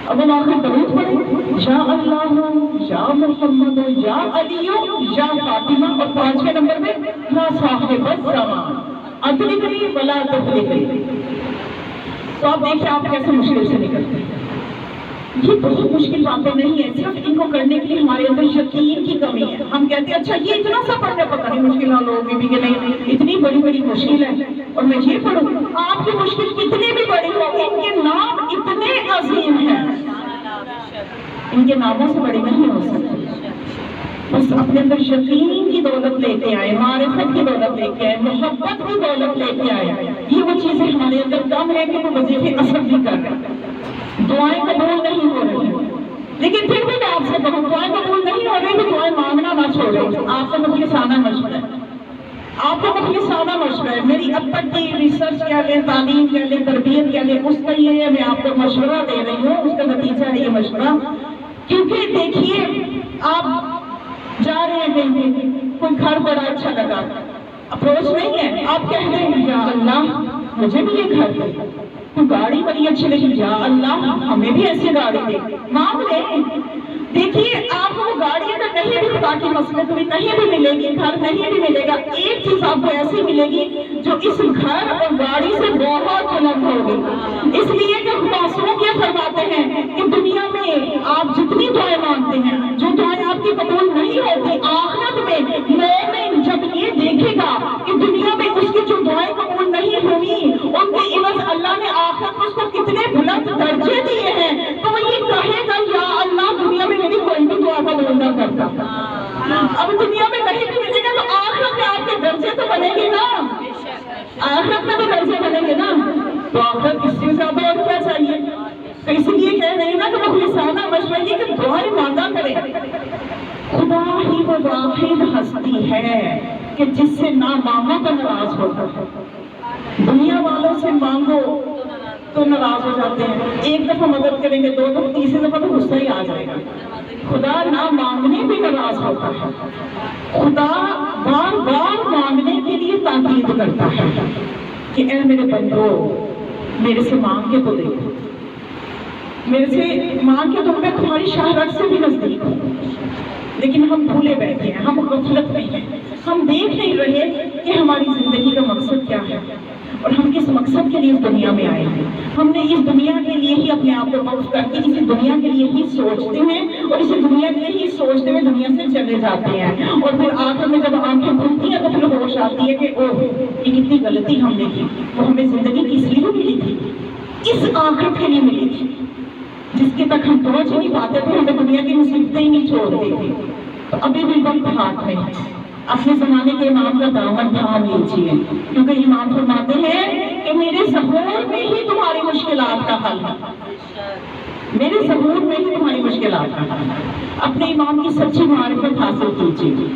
اب ہم آخر درود پڑھیں, یا اللہ, یا محمد, یا علی, یا فاطمہ, اور 5ویں نمبر میں یا صاحب الزمان, ادرکنی ولا تفرقنی. تو آپ دیکھیں آپ کیسے مشکل سے نکلتے ہیں. یہ بہت مشکل باتیں نہیں ہیں, صرف ان کو کرنے کے لیے ہمارے اندر یقین کی کمی ہے. ہم کہتے ہیں اچھا یہ اتنا سا پڑھنا پتہ نہیں مشکل نہ لوگوں بھی کہ نہیں, اتنی بڑی بڑی مشکل ہے اور میں یہ پڑھوں. آپ کی مشکل کتنی بھی بڑی ہو, ان کے نام اتنے عظیم ہیں, ان کے ناموں سے بڑی نہیں ہو سکتی. بس اپنے اندر یقین کی دولت لے کے آئے, معرفت کی دولت لے کے آئے, محبت کی دولت لے کے آئے. یہ وہ چیزیں ہمارے اندر کم ہے کہ وہ وظیفے اثر بھی کر رہے ہیں. دعائیں قبول نہیں ہو رہی ہیں, لیکن پھر بھی میں آپ سے کہوں دعائیں قبول نہیں ہو رہی تو دعائیں مانگنا نہ چھوڑیں. آپ کا مخلصانہ مشورہ ہے, آپ کا مخلصانہ مشورہ ہے. میری اب تک کی ریسرچ کیا لیں, تعلیم کیا لیں, تربیت کیا لیں, اس کا یہ ہے میں آپ کو مشورہ دے رہی ہوں, اس کا نتیجہ ہے یہ مشورہ. کیونکہ دیکھیے آپ جا رہے ہیں, کوئی گھر بڑا اچھا لگا, اپروچ نہیں ہے, آپ کہہ رہے ہیں یا اللہ مجھے بھی یہ گھر دے. کوئی گاڑی بڑی اچھی لگی, یا اللہ ہمیں بھی ایسی گاڑی دے, مانگ لیں. دیکھیے آپ کو گاڑی اگر نہیں بھی خدا کی مصلحت ہوئی نہیں بھی ملے گی, گھر نہیں بھی ملے گا, ایک چیز آپ کو ایسی ملے گی جو اس گھر اور گاڑی سے بہت بلند ہوگی. اس لیے کہ معصوم یہ فرماتے ہیں کہ دنیا میں آپ جتنی دعائیں مانگتے ہیں, جو دعائیں آپ کی قبول نہیں ہوتی, آخرت میں مومن جب یہ دیکھے گا کہ دنیا میں اس کی جو دعائیں قبول نہیں ہوئی ان کے عوض اللہ نے آخرت میں اس کو کتنے بلند درجے دیے ہیں, تو وہ یہ کہے گا یا اللہ دنیا میں میری کوئی بھی دعا قبول نہ کرتا. تو آخرت اس سے زیادہ اور کیا چاہیے؟ تو اس لیے کہہ رہے ہیں نا کہ مخلصانہ مشورہ یہ کہ دعائیں مانگا کریں. خدا ہی وہ واحد ہستی ہے کہ جس سے نہ مانگو تو ناراض ہوتا ہے. دنیا والوں سے مانگو تو ناراض ہو جاتے ہیں. ایک دفعہ مدد کریں گے، 2 دفعہ، تیسری دفعہ تو غصہ ہی آ جائے گا. خدا نہ مانگنے بھی ناراض ہوتا ہے. خدا بار بار مانگنے کے لیے تاکید کرتا ہے کہ اے میرے بندو، میرے سے مانگ کے تو دیکھو، میرے سے مانگ کے تو میں تمہاری شہرت سے بھی نزدیک ہوں. لیکن ہم بھولے بیٹھے ہیں، ہم غفلت میں ہیں، ہم دیکھ نہیں رہے کہ ہماری زندگی کا مقصد کیا ہے اور ہم کس مقصد کے لیے اس دنیا میں آئے ہیں. ہم نے اس دنیا کے لیے ہی اپنے آپ کو وقف کر کے اسی دنیا کے لیے ہی سوچتے ہیں اور اسی دنیا کے لیے ہی سوچتے ہوئے دنیا سے چلے جاتے ہیں. اور پھر آخر میں جب آنکھیں کھلتی ہیں تو پھر ہوش آتی ہے کہ اوہ یہ کتنی غلطی ہم نے کی. وہ ہمیں زندگی کس لیے ملی تھی؟ اس آخرت کے لیے ملی تھی جس کے تک ہم پہنچ نہیں پاتے تھے. ہمیں دنیا کی مصیبتیں ہی نہیں چھوڑتے تھے. تو ابھی بھی وقت ہاتھ میں ہے. اپنے زمانے کے امام کا دامن تھام لیجیے، کیونکہ امام فرماتے ہیں کہ میرے ظہور میں ہی تمہاری مشکلات کا حل ہے. میرے ظہور میں ہی تمہاری مشکلات کا حل ہے. اپنے امام کی سچی معرفت حاصل کیجیے.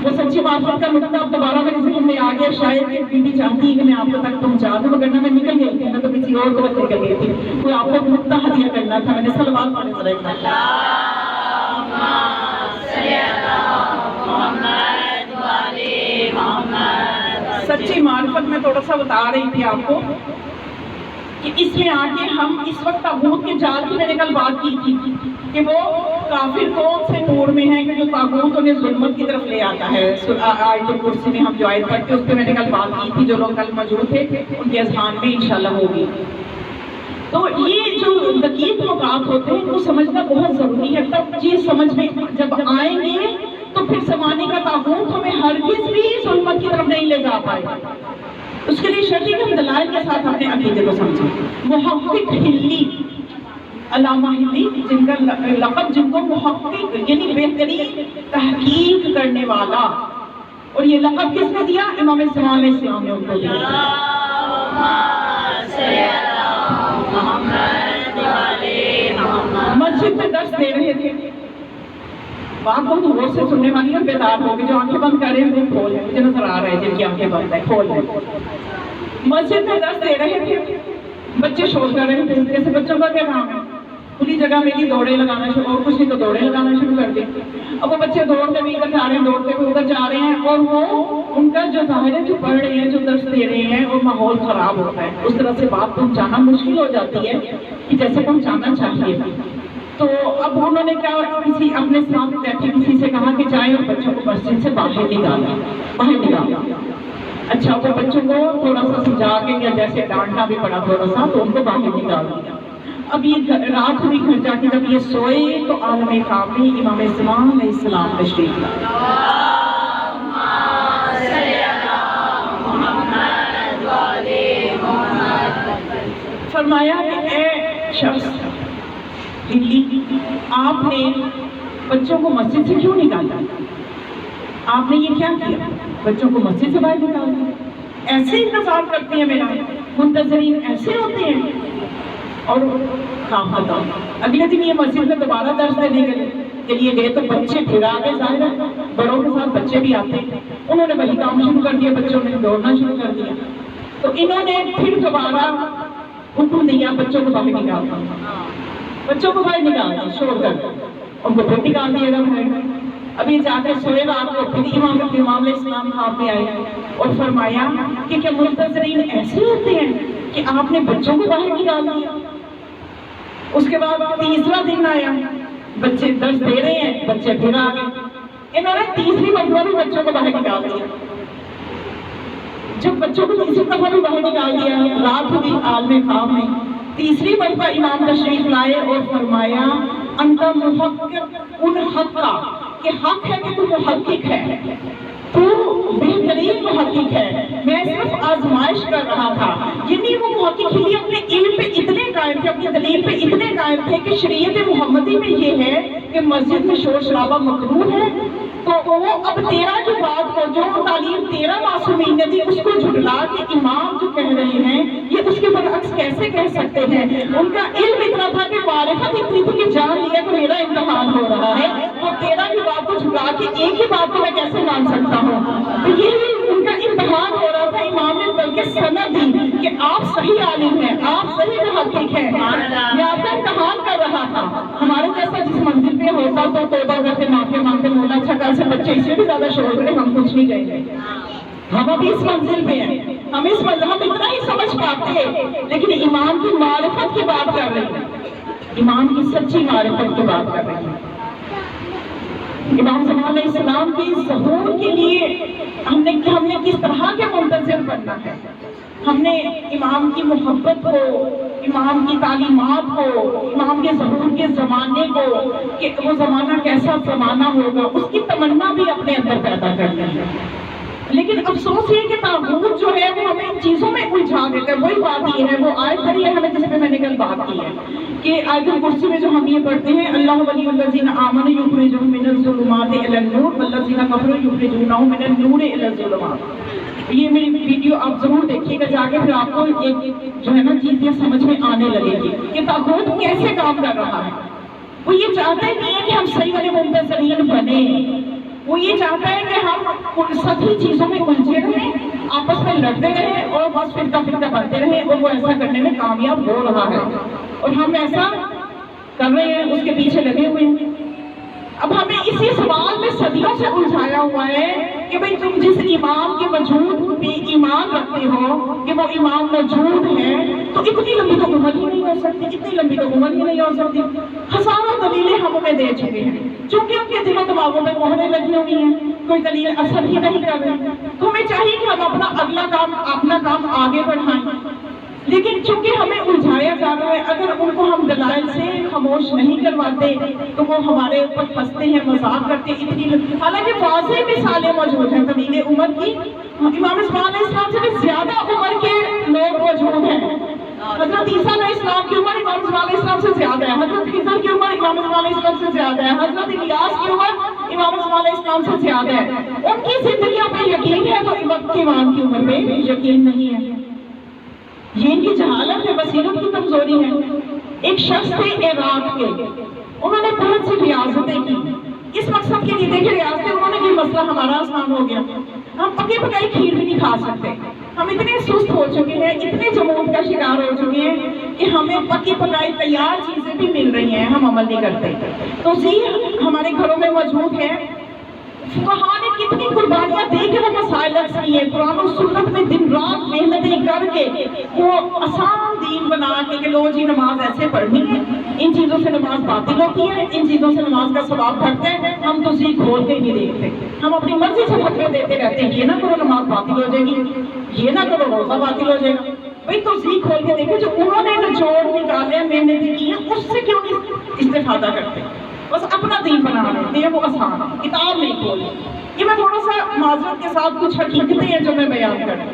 وہ سچی معرفت کا نقطہ اب دوبارہ میرے ذہن میں آ گیا. شاید کہ بیوی چاہتی ہے کہ میں آپ کو تک پہنچا دوں، وگرنہ میں نکل گئی تھی، میں تو کسی اور کو نکل گئی تھی. کوئی آپ کو نقطہ ہدیہ کرنا تھا. میں نے صلوات پڑھنے پڑا. سچی معرفت میں تھوڑا سا بتا رہی تھی آپ کو کہ اس میں آ کے ہم اس وقت تاغوت کے جال کی میں نے کل بات کی تھی کہ وہ کافر کون سے نور میں ہیں کہ جو تاغوت انہیں ظلمت کی طرف لے آتا ہے. آیت الکرسی میں ہم جو آیت پڑھتے اس پہ میں نے کل بات کی تھی. جو لوگ کل موجود تھے ان کے اذہان میں انشاءاللہ ہوگی. تو یہ جو دقیق نکات ہوتے ہیں ان کو سمجھنا بہت ضروری ہے. تب چیز سمجھ میں جب آئیں گے تو پھر زمانے کا تاغوت ہمیں ہرگز بھی ظلمت کی طرف نہیں لے جا پائے. اس کے لیے شرعی کے دلائل کے ساتھ اپنے عقیدے کو سمجھیں. محقق ہلی، علامہ ہلی جن کا لقب، جن کو محقق یعنی بہترین تحقیق کرنے والا، اور یہ لقب کس نے دیا؟ امام زمان علیہ السلام نے ان کو دیا. مسجد میں درس دے رہے تھے. بات بہت غور سے سننے والی اور بیدار ہوگی. جو آنکھیں بند کر رہے ہیں وہ کھول ہیں، مجھے نظر آ رہا ہے جن کی آنکھیں بند ہیں، کھول ہیں. مسجد میں درس دے رہے تھے، بچے شور کر رہے تھے. جیسے بچوں کا کیا کام ہے؟ کھلی جگہ میں بھی دوڑے لگانا شروع، اور کچھ نہیں تو دوڑے لگانا شروع کر دیں. اب وہ بچے دوڑتے بھی ادھر جا رہے ہیں، دوڑتے بھی ادھر جا رہے ہیں، اور وہ ان کا جو ظاہر ہے جو پڑھ رہے ہیں، جو درس دے رہے ہیں، وہ ماحول خراب ہوتا ہے. اس طرح سے بات پہنچانا مشکل ہو جاتی ہے کہ جیسے پہنچانا چاہیے. تو اب انہوں نے کیا، کسی اپنے ساتھ بیٹھے کسی سے کہا کہ جائیں اور بچوں کو مسجد سے باہر نکالا. اچھا، وہ بچوں کو تھوڑا سا سمجھا کے یا جیسے ڈانٹنا بھی پڑا تھوڑا سا، تو ان کو باہر نکال دیا. اب یہ رات ہوئی گھر جا کے جب یہ سوئے تو عالم کامل امام زمان علیہ السلام تشریف لائے. فرمایا کہ اے شخص ہلی، آپ نے بچوں کو مسجد سے کیوں نکالا؟ آپ نے یہ کیا کیا؟ بچوں کو مسجد سے باہر نکال دیا. ایسے انتظار کرتے ہیں میرا، منتظرین ایسے ہوتے ہیں. اور کام بتاؤ، اگلے دن یہ مسجد میں دوبارہ درس دینے کے لیے گئے تو بچے پھر آگے، ظاہر ہے بڑوں کے ساتھ بچے بھی آتے ہیں. انہوں نے وہی کام شروع کر دیا، بچوں نے دوڑنا شروع کر دیا. تو انہوں نے پھر دوبارہ حکم دیا بچوں کو باہر نکال دیا. بچوں کو باہر نکال دیا شور کر، ان کو پھر نکال دیا گا باہر. ابھی جا کے سوئے رات کو پھر امام علیہ السلام خواب میں آئے اور فرمایا کہ کیا منتظرین ایسے ہوتے ہیں کہ آپ نے بچوں کو باہر نکال دیا؟ اس کے بعد تیسرا دن آیا، بچے درس دے رہے ہیں، بچے پھر آ گئے. انہوں نے تیسری مرتبہ بھی بچوں کو باہر نکال دیا. جب بچوں کو تیسری دفعہ بھی باہر نکال دیا، رات بھی عالم خواب میں تیسری مرتبہ امام تشریف لائے اور فرمایا انت محقق ان حق کا، کہ حق ہے کہ تو محقق ہے، تو بہترین محقق ہے، میں صرف آزمائش کر رہا تھا. یعنی وہ محقق ہی اپنے علم پہ اتنے قائم تھے، اپنی دلیل پہ اتنے قائم تھے کہ شریعت محمدی میں یہ ہے کہ مسجد میں شور شرابہ مکروہ ہے تو وہ اب 13 کی بات کو جو تعلیم 13 معصومین نے دی اس کو جھٹلا کے امام جو کہہ رہے ہیں یہ اس کے برعکس کیسے کہہ سکتے ہیں؟ ان کا علم اتنا تھا کہ معرفت اتنی تھی کہ جان لیا کہ میرا امتحان ہو رہا ہے، تو 13 کی بات کو جھٹلا کے ایک ہی بات کو میں کیسے مان سکتا ہوں؟ تو یہ ان کا امتحان ہو رہا تھا، امام نے بلکہ سند دی کہ آپ صحیح عالم ہیں، آپ صحیح محقق ہیں، میں آپ کا امتحان کر رہا تھا۔ ہمارے جیسا جس منزل پہ ہوتا تو توبہ کرتے معافی مانگتے مولا اچھا کل سے بچے اس سے بھی زیادہ شور کرے ہم کچھ نہیں کہیں گے، ہم ابھی اس منزل پہ ہیں، ہم اتنا ہی سمجھ پاتے ہیں، لیکن امام کی معرفت کی بات کر رہے ہیں، امام کی سچی معرفت کی بات کر رہے ہیں۔ امام زمان علیہ السلام کی ظہور کے لیے ہم نے کس طرح کے منتظر بننا ہے؟ ہم نے امام کی محبت کو، امام کی تعلیمات کو، امام کے ظہور کے زمانے کو کہ وہ زمانہ کیسا زمانہ ہوگا اس کی تمنا بھی اپنے اندر پیدا کرنا ہے۔ لیکن افسوس یہ کہ طاغوت جو ہے وہ ہمیں ان چیزوں میں الجھا دیتا ہے۔ وہی بات یہ ہے، وہ آیت پڑھی ہے ہمیں جس پہ میں نے کل بات کی ہے کہ آیت الکرسی میں جو ہم یہ پڑھتے ہیں اللہ ولی الذین آمنوا یخرجهم من الظلمات الی النور والذین کفروا یخرجونهم من النور الی الظلمات۔ یہ میری ویڈیو آپ ضرور دیکھیے گا جا کے، پھر آپ کو ایک جو ہے نا چیزیں سمجھ میں آنے لگے گی کہ طاغوت کیسے کام کر رہا ہے۔ وہ یہ چاہتا ہی نہیں ہے کہ ہم صحیح والے منتظرین بنے، وہ یہ چاہتا ہے کہ ہم سبھی چیزوں میں الجھے رہیں، آپس میں لڑتے رہیں اور بس فرقہ بنتے رہیں، اور وہ ایسا کرنے میں کامیاب ہو رہا ہے اور ہم ایسا کر رہے ہیں، اس کے پیچھے لگے ہوئے ہیں۔ اب ہمیں اسی سوال میں صدیوں سے الجھایا ہوا ہے کہ بھئی تم جس امام کے وجود پہ ایمان رکھتے ہو کہ وہ امام موجود ہے تو اتنی لمبی تو عمر ہی نہیں ہو سکتی، اتنی لمبی تو عمر ہی نہیں ہو سکتی۔ ہزاروں دلیلیں ہم انہیں دے چکے ہیں، چونکہ ان کے دل و دماغوں میں مہریں لگی ہوئی ہیں، کوئی دلیل اثر ہی نہیں کر رہی۔ تو ہمیں چاہیے کہ ہم اپنا کام آگے بڑھائیں، لیکن چونکہ ہمیں الجھایا جا رہا ہے، اگر ان کو ہم دلائل سے خاموش نہیں کرواتے تو وہ ہمارے اوپر ہنستے ہیں، مذاق کرتے ہیں۔ حالانکہ واضح مثالیں موجود ہیں طویل عمر کی، امام زمان علیہ السلام سے بھی زیادہ عمر کے لوگ موجود ہیں۔ حضرت عیسیٰ علیہ السلام کی عمر امام زمان علیہ السلام سے زیادہ ہے، حضرت خضر کی عمر امام زمان علیہ السلام سے زیادہ ہے، حضرت الیاس کی عمر امام زمان علیہ السلام سے زیادہ ہے۔ ان کی زندگیوں پہ یقین ہے تو وقت کے امام کی عمر پہ یقین نہیں ہے۔ یہ ان کی جہالت ہے، بصیرت کی کمزوری ہے۔ ایک شخص تھے عراق کے، انہوں نے بہت سی ریاستیں کی، اس مقصد کے لیے دیکھیں ریاستیں، انہوں نے یہ مسئلہ ہمارا آسان ہو گیا، ہم پکی پکائی کھیر بھی نہیں کھا سکتے، ہم اتنے سست ہو چکے ہیں، اتنے جمود کا شکار ہو چکے ہیں کہ ہمیں پکی پکائی تیار چیزیں بھی مل رہی ہیں، ہم عمل نہیں کرتے۔ تو ہمارے گھروں میں موجود ہے، فقہاء نے کتنی قربانیاں دے کے وہ مسائل حل کیے، قرآن و سنت میں دن رات محنتیں کر کے وہ آسان دین بنا کے لو جی نماز ایسے پڑھنی ہے، ان چیزوں سے نماز باطل ہوتی ہے، ان چیزوں سے نماز کا ثواب گھٹتا ہے، ہم تو ذی کھول کے نہیں دیکھتے، ہم اپنی مرضی سے فتوے دیتے رہتے ہیں، یہ نہ کرو نماز باطل ہو جائے گی، یہ نہ کرو روزہ باطل ہو جائے گا۔ بھئی تو ذی کھول کے دیکھو، جو انہوں نے نچوڑ نکالے محنتیں کی ہیں اس سے کیوں نہیں استفادہ کرتے، بس اپنا دین بنا لیتے ہیں، وہ آسان کتاب نہیں کھولتے۔ یہ میں تھوڑا سا معذرت کے ساتھ کچھ حقیقتیں ہیں جو میں بیان کروں۔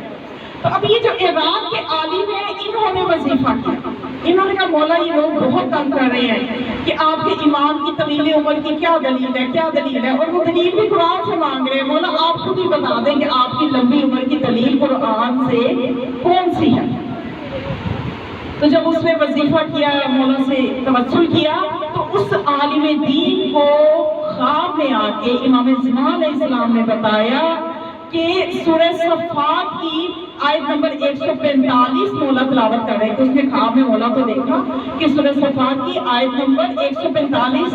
تو اب یہ جو عراق کے عالم ہیں انہوں نے وظیفہ کیا، انہوں نے کہا مولا یہ لوگ بہت تنگ کر رہے ہیں کہ آپ کے امام کی طویل عمر کی کیا دلیل ہے، کیا دلیل ہے، اور وہ دلیل بھی قرآن سے مانگ رہے ہیں، مولا آپ خود ہی بتا دیں کہ آپ کی لمبی عمر کی دلیل قرآن سے کون سی ہے۔ تو جب اس نے وظیفہ کیا، مولا سے توسل کیا، تو اس عالم دین کو خواب میں آ کے امام زمان علیہ السلام نے بتایا کہ سورہ صفات کی آیت نمبر 145 مولا تلاوت کر رہے تھے۔ اس نے خواب میں مولا کو دیکھا کہ سورہ صفات کی آیت نمبر 145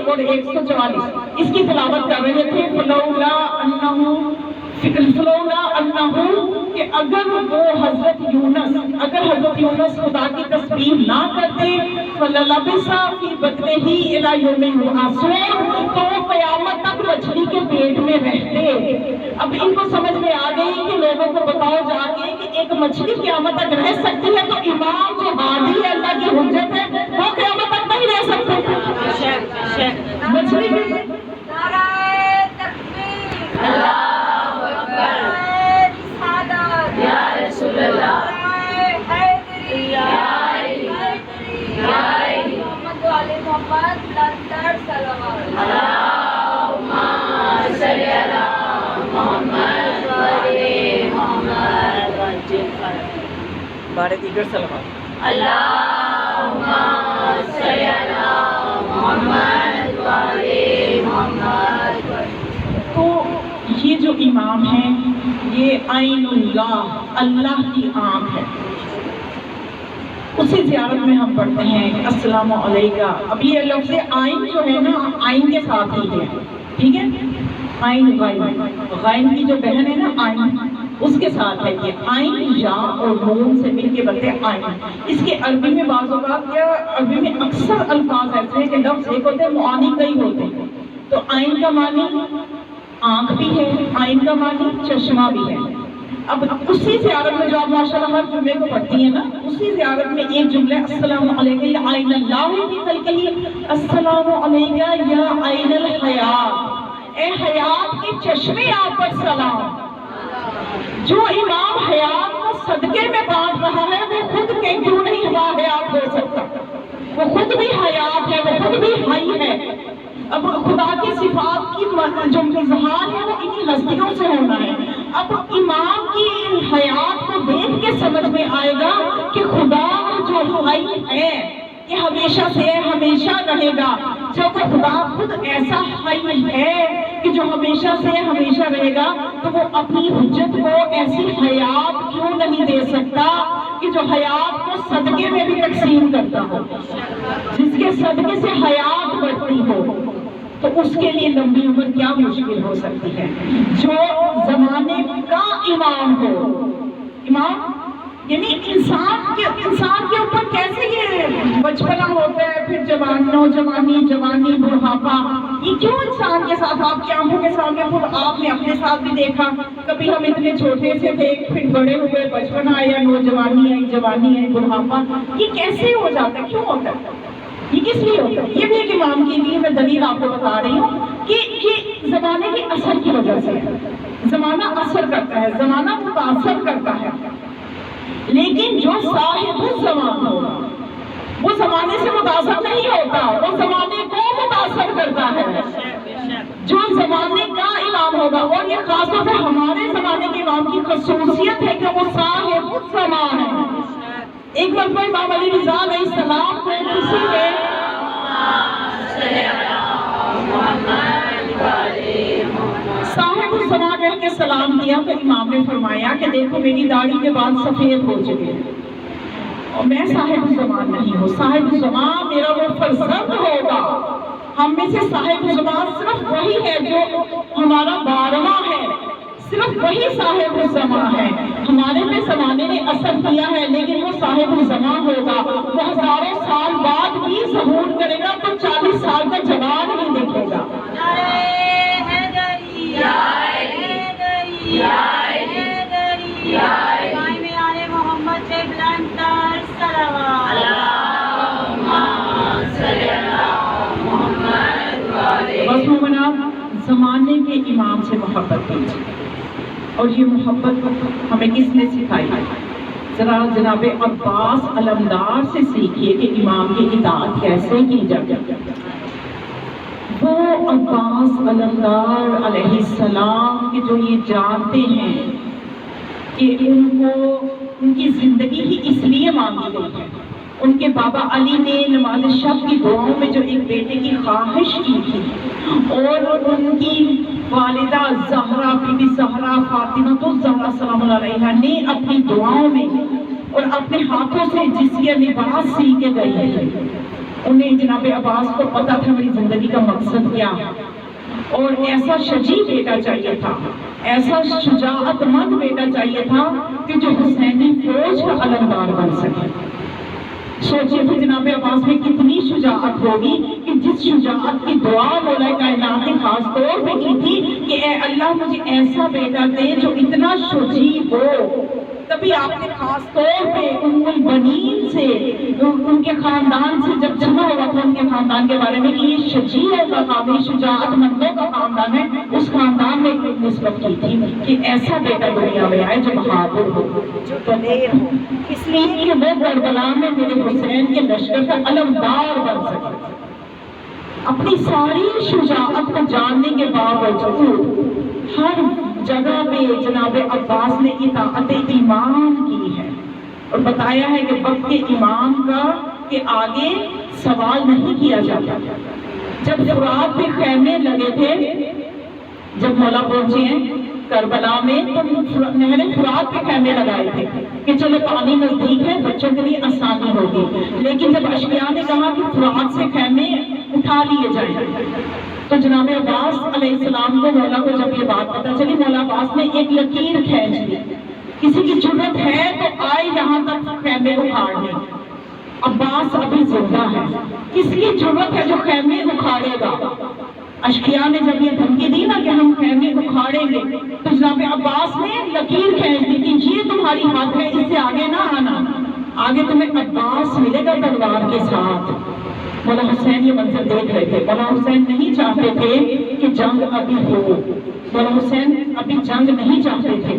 اور 144 اس کی تلاوت کر رہے تھے۔ فلولا انہو کہ اگر وہ حضرت یونس خدا کی تسبیح نہ کرتے فللبث فی بطنہ الی یوم یبعثون تو وہ قیامت تک مچھلی کے پیٹ میں رہتے۔ اب ان کو سمجھ میں آ گئی کہ لوگوں کو بتاؤ جا کے کہ ایک مچھلی قیامت تک رہ سکتی ہے، تو امام جو ہادی ہے اللہ کی حجت ہے وہ قیامت تک نہیں رہ سکتے۔ مچھلی کے محمد بارے دیگر صلوات۔ اللہم صلی علی محمد وعلی محمد۔ تو یہ جو امام ہیں یہ عین اللہ، اللہ کی آنکھ ہے۔ اسی زیارت میں ہم پڑھتے ہیں السلام علیکہ۔ اب یہ لفظ عین جو ہے نا، عین کے ساتھ ہی ہے، ٹھیک ہے، عین غین، غین کی جو بہن ہے نا عین، اس کے ساتھ ہے یہ عین، یا اور نون سے مل کے بنتے عین۔ اس کے عربی میں بعض اوقات یا عربی میں اکثر الفاظ ایسے ہیں کہ لفظ ایک ہوتے ہیں معانی کئی ہوتے ہیں۔ تو عین کا معنی آنکھ بھی ہے، عین کا معنی چشمہ بھی ہے۔ اب اسی زیارت میں جو آپ ماشاءاللہ ہر جمعے کو پڑھتی ہیں نا، اسی زیارت میں ایک جملہ السلام علیکہ یا عین اللہ کی خلقہ، السلام علیکہ یا عین الحیات، اے حیات کے چشمے آپ پر سلام۔ جو امام حیات کو صدقے میں بانٹ رہا ہے وہ خود کے کیوں نہیں ہوا حیات ہو سکتا؟ وہ خود بھی حیات ہے، وہ خود بھی حی ہے۔ اب خدا کی صفات کی جو اظہار ہے وہ انہی ہستیوں سے ہونا ہے۔ اب امام کی حیات کو دیکھ کے سمجھ میں آئے گا کہ خدا جو حی ہے کہ ہمیشہ سے ہمیشہ رہے گا، جب خدا خود ایسا حی ہے کہ جو ہمیشہ سے ہمیشہ رہے گا، تو وہ اپنی حجت کو ایسی حیات کیوں نہیں دے سکتا کہ جو حیات کو صدقے میں بھی تقسیم کرتا ہو، جس کے صدقے سے حیات بڑھتی ہو، تو اس کے لیے لمبی عمر کیا مشکل ہو سکتی ہے۔ جو زمانے کا امام ہو، امام یعنی انسان کے اوپر کیسے یہ بچپنا ہوتا ہے، پھر نوجوانی، جوانی، بڑھاپا، یہ کیوں انسان کے ساتھ آپ کی آنکھوں کے سامنے خود آپ نے اپنے ساتھ بھی دیکھا، کبھی ہم اتنے چھوٹے سے تھے، پھر بڑے ہوئے، بچپنا آیا، نوجوانی آئی، جوانی آئی، بڑھاپا، یہ کیسے ہو جاتا ہے، کیوں ہوتا ہے، یہ کس لیے ہوتا ہے؟ یہ بھی ایک امام کے لیے میں دلیل آپ کو بتا رہی ہوں کہ یہ زمانے کے اثر کی وجہ سے ہے۔ زمانہ اثر کرتا ہے، زمانہ متاثر کرتا ہے، لیکن جو صاحب الزمان ہوگا وہ زمانے سے متاثر نہیں ہوتا، وہ زمانے کو متاثر کرتا ہے۔ جو زمانے کا امام ہوگا، اور یہ خاص طور پہ ہمارے زمانے کے امام کی خصوصیت ہے کہ وہ صاحب الزمان ہے۔ ایک مرتبہ امام علی رضا علیہ السلام کو کسی نے صاحب الزمان کہہ کے سلام دیا، تو امام نے فرمایا کہ دیکھو میری داڑھی کے بعد سفید ہو چکے ہیں، اور میں صاحب الزمان نہیں ہوں، صاحب الزمان میرا وہ فرزند ہوگا۔ ہم میں سے صاحب الزمان صرف وہی ہے جو ہمارا 12واں ہے، صرف وہی صاحب الزمان ہے۔ ہمارے پہ زمانے نے اثر کیا ہے، لیکن وہ صاحب الزمان ہوگا، وہ ہزاروں سال بعد بھی ظہور کرے گا، تو 40 سال کا جوان ہی دیکھے گا۔ بس مومنہ زمانے کے امام سے محبت کیجیے، اور یہ محبت ہمیں کس نے سکھائی؟ ذرا جناب عباس علمدار سے سیکھیے کہ امام کی اطاعت کیسے کی جاتی ہے۔ وہ عباس علمدار علیہ السلام کے جو یہ جانتے ہیں کہ ان کی زندگی ہی اس لیے مانگی گئی ہے۔ ان کے بابا علی نے نماز شب کی دعاؤں میں جو ایک بیٹے کی خواہش کی تھی، اور ان کی والدہ زہرا بی بی زہرا فاطمہ تو زہرا سلام اللہ علیہا نے اپنی دعاؤں میں اور اپنے ہاتھوں سے جس کے لباس سی کے گئی ہے، انہیں جناب عباس کو پتا تھا میری زندگی کا مقصد کیا ہے، اور ایسا شجیع بیٹا چاہیے تھا، ایسا شجاعت مند بیٹا چاہیے تھا کہ جو حسینی فوج کا علمدار بن سکے۔ سوچئے پھر جناب عباس میں کتنی شجاعت ہوگی کہ جس شجاعت کی دعا مولا کائنات نے خاص طور پہ کی تھی کہ اے اللہ مجھے ایسا بیٹا دے جو اتنا شجیع ہو۔ تبھی آپ نے خاص طور پہ ام البنین سے، ان کے خاندان سے جب جمع ہوا تھا ان کے خاندان کے بارے میں کہ یہ شجیع کا خاندان، شجاعت مندوں کا خاندان ہے، اس خاندان میں ایک نسبت کی تھی کہ ایسا بیٹا دنیا میں آئے جو بہادر ہو، جو دلیر ہو، اس لیے کہ وہ کربلا میں میرے حسین کے لشکر کا علمدار بن سکے۔ اپنی ساری شجاعت کو جاننے کے باوجود ہر جگہ پہ جناب عباس نے اطاعت امام کی ہے، اور بتایا ہے کہ وقت کے امام کا کہ آگے سوال نہیں کیا جاتا. جب فرات پہ خیمے لگے تھے، جب مولا پہنچے ہیں کربلا میں تو نہر فرات کے خیمے لگائے تھے کہ چلو پانی نزدیک ہے، بچوں کے لیے آسانی ہوگی. لیکن جب اشقیاء نے کہا کہ فرات سے خیمے اٹھا لیے جائیں تو جناب عباس علیہ السلام کو، مولا کو جب یہ بات پتہ چلی، مولا عباس نے ایک لکیر کھینچ دی. کسی کی جرت ہے تو آئے یہاں تک خیمے اکھاڑ لیں. عباس ابھی زندہ ہے، کس کی جرت ہے جو خیمے اکھاڑے گا؟ اشقیاء نے جب یہ دھمکی دی نا کہ ہم خیمے اکھاڑیں گے تو جناب عباس نے لکیر کھینچ دی کہ یہ تمہاری حد ہے، اس سے آگے نہ آنا، آگے تمہیں عباس ملے گا تلوار کے ساتھ. مولا حسین یہ منظر دیکھ رہے تھے. مولا حسین نہیں چاہتے تھے کہ جنگ ابھی ہو، مولا حسین ابھی جنگ نہیں چاہتے تھے.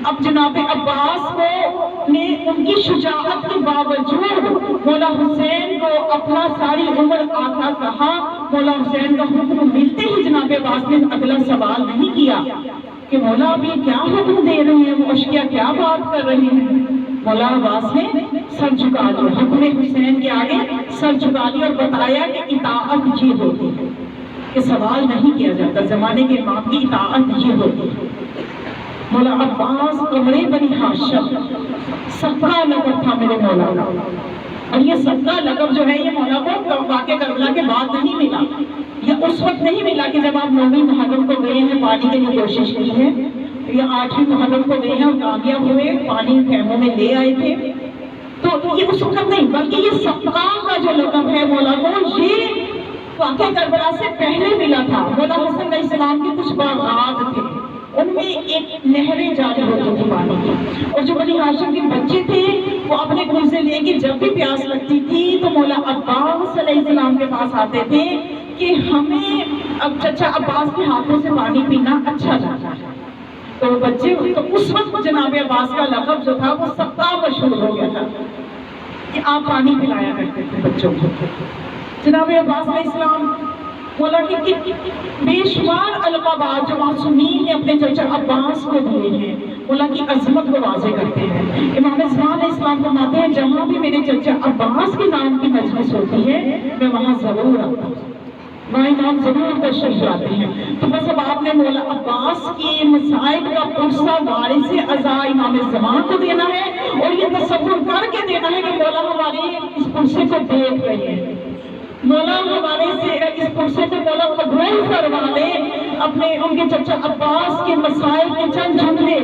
اب جناب عباس کو نے ان کی شجاعت کے باوجود مولا حسین کو اپنا ساری عمر آقا کہا. مولا حسین کا حکم ملتے ہی جناب عباس نے اگلا سوال نہیں کیا کہ مولا اب یہ کیا حکم دے رہے ہیں، وہ اشقیاء کیا بات کر رہے ہیں. مولا عباس نے سر جھکا لیا، حکم حسین کے آگے سر جھکا لیا اور بتایا کہ اطاعت یہ ہوتی ہے کہ سوال نہیں کیا جاتا، زمانے کے امام کی اطاعت یہ ہوتی ہے. مولا عباس عمرے بنی ہاشم سبقہ لقب تھا میرے مولا کا، اور یہ سبقہ لقب جو ہے یہ مولا کو واقع کربلا کے بعد نہیں ملا، یہ اس وقت نہیں ملا کہ جب آپ 9ویں محرم کو گئے ہیں پانی کے لیے کوشش کی ہے، یا 8ویں محرم کو گئے ہیں اور کامیاب ہوئے، پانی خیموں میں لے آئے تھے. تو یہ اس وقت نہیں، بلکہ یہ سبقہ کا جو لقب ہے مولا کو، یہ واقع کربلا سے پہلے ملا تھا. مولا حسن علیہ السلام کے کچھ باغات تھے، ان میں ایک نہریں جاری ہوتی تھی پانی کی، اور جو بنی ہاشم کے بچے تھے وہ اپنے کنویں سے لے کے جب بھی پیاس لگتی تھی تو مولا عباس علیہ السلام کے پاس آتے تھے کہ ہمیں اب چچا عباس کے ہاتھوں سے پانی پینا اچھا لگتا ہے. تو بچے، تو اس وقت جناب عباس کا لقب جو تھا وہ سبقہ مشہور ہو گیا تھا کہ آپ پانی پلایا کرتے تھے بچوں کو. جناب عباس علیہ السلام مولا کی بے شمار القابات جو معصومین نے اپنے چچا عباس کو دیے ہیں مولا کی عظمت کو واضح کرتے ہیں. امام زمان علیہ السلام فرماتے ہیں جہاں بھی میرے چچا عباس کے نام کی مجلس ہوتی ہے میں وہاں ضرور آتا ہوں، وہاں امام ضرور تشریف لاتے ہیں. تو بس اب آپ نے مولا عباس کے مسائل کا پرسہ وارث اعضاء امام زمان کو دینا ہے، اور یہ تصور کر کے دینا ہے کہ مولا ہمارے اس پرسے کو دیکھ رہے ہیں، مولا ہمارے سے اس پرسے کو مولا قبول فرما لے. اپنے ان کے چچا عباس کے مسائل کے چند جملے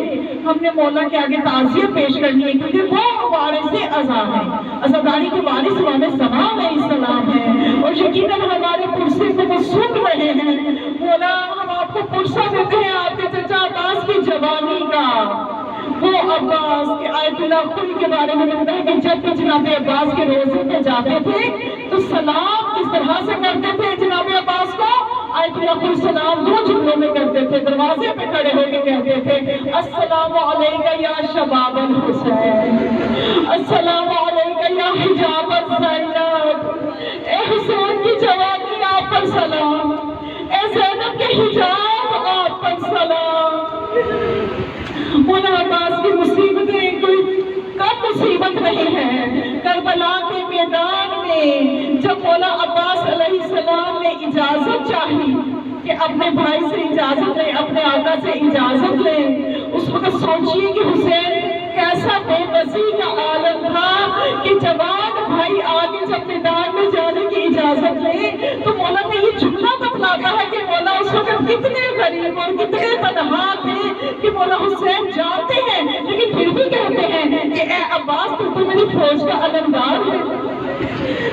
ہم نے مولا کے آگے تعزیت پیش کرنی ہے، کیونکہ وہ وارث اعضاء ہیں، عزاداری کے وارث امام زمان علیہ السلام ہیں، اور یقیناً ہمارے پرسے کو وہ سن رہے ہیں. مولا ہم آپ کو پرسہ دیتے ہیں آپ کے چچا عباس کی جوانی کا. وہ عباس کے آیت اللہ خل کے بارے میں ملتا ہے کہ جب بھی جناب عباس کے روزے پہ جاتے تھے تو سلام کس طرح سے کرتے تھے جناب عباس کو؟ آیت اللہ خل سلام 2 جملوں میں کرتے تھے، دروازے پہ کھڑے ہو کے کہتے تھے السلام علیکہ یا شباب الحسین، السلام علیکہ یا حجاب الزینب. اے حسین کی جوانی آپ پر سلام، اے زینب کے حجاب آپ پر سلام. مولا عباس کی مصیبتیں کوئی کم مصیبت نہیں ہے. کربلا کے میدان میں جب مولا عباس علیہ السلام نے اجازت چاہی کہ اپنے بھائی سے اجازت لیں، اپنے آقا سے اجازت لیں، اس وقت سوچیے کہ حسین کیسا بے بسی کا عالم تھا کہ جوان بھائی آگے جب میدان میں جانے کی اجازت لے تو مولا نے یہ جملہ بتلاتا ہے کہ مولا اس وقت کتنے غریب اور کتنے تنہا تھے کہ مولا حسین جانتے ہیں لیکن پھر بھی کہتے ہیں کہ اے عباس تو میری فوج کا علمدار ہے.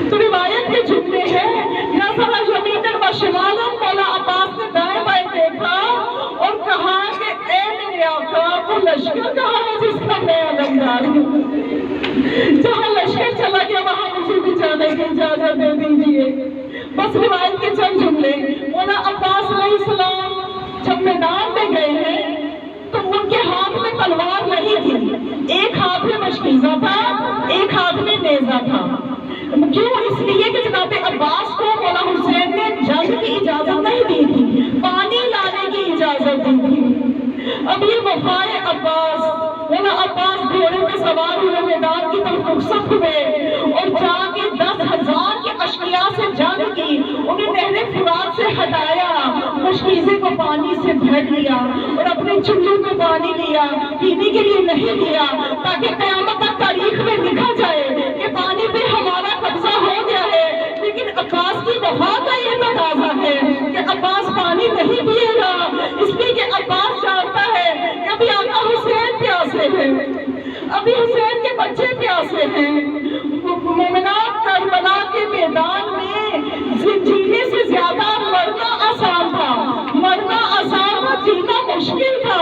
تو روایت کے جملے ہیں نظر یمیناً و شمالاً، مولا عباس نے دائیں بائیں دیکھا اور کہا کہ اے میرے آقا وہ لشکر کہاں ہے جس کا میں علمدار ہوں؟ جہاں لشکر چلا گیا وہاں مجھے بھی جانے کی اجازت دے دیجیے. بس روایت کے چند جملے. مولا عباس علیہ السلام جب میدان میں گئے ہیں تو ان کے ہاتھ میں تلوار نہیں تھی، ایک ہاتھ میں مشکیزہ تھا، ایک ہاتھ میں نیزہ تھا. کیوں؟ اس لیے کہ جناب عباس کو مولا حسین نے جنگ کی اجازت نہیں دی تھی، پانی لانے کی اجازت دی تھی. اب یہ وفائے عباس، مولا عباس گھوڑے پہ سوار ہوئے میدان کی سے ہٹایا، مشکیزے کو پانی سے بھر لیا اور اپنے چلو میں پانی لیا، پینے کے لیے نہیں لیا، تاکہ قیامت تک تاریخ میں لکھا جائے کہ پانی پہ ہمارا قبضہ ہو گیا ہے۔ لیکن عباس کی وفا کا یہ تقاضا ہے کہ عباس پانی نہیں پیے گا، اس لیے کہ عباس جانتا ہے کہ ابھی آقا حسین پیاسے ہیں، ابھی حسین کے بچے پیاسے ہیں۔ مومنات کربلا کے میدان میں جینے سے زیادہ مرنا آسان تھا، مرنا آسان تھا، جینا مشکل تھا۔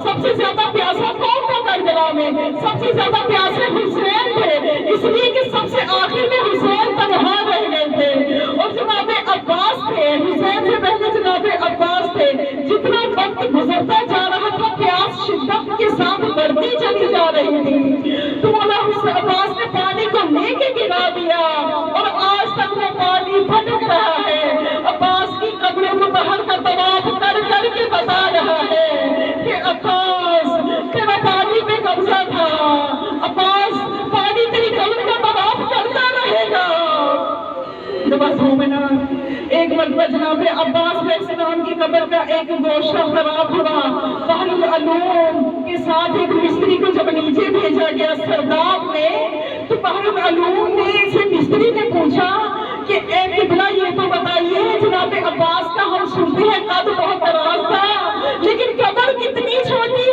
سب سے زیادہ پیاسا کون تھا کربلا میں؟ سب سے زیادہ پیاسے حسین تھے، اس لیے کہ سب سے آخر میں حسین تنہا رہ گئے تھے اور جناب عباس تھے، حسین سے پہلے جناب عباس تھے۔ جتنا وقت گزرتا جا رہا تھا پیاس شدت کے ساتھ بڑھتی چلی جا رہی تھی، تو مولا عباس نے پانی کو لے کے گرا دیا اور آج تک وہ پانی بھٹک رہا ہے۔ عباس کی قبروں کو باہر کا طواف کر کر کے بتا رہا ہے کہ عباس تیرا پانی پہ قبضہ تھا، عباس پانی تیری قبر کا طواف کرتا رہے گا۔ بس مومنات، ایک مرتبہ جناب عباس علیہ السلام کی قبر کا ایک گوشہ خراب ہوا، بحر العلوم کے ساتھ ایک مستری کو جب نیچے بھیجا گیا سرداب نے، تو بحر العلوم نے اسے مستری نے پوچھا کہ اے قبلہ یہ تو بتائیے جناب عباس کا ہم سنتے ہیں قد بہت دراز تھا لیکن قبر کتنی چھوٹی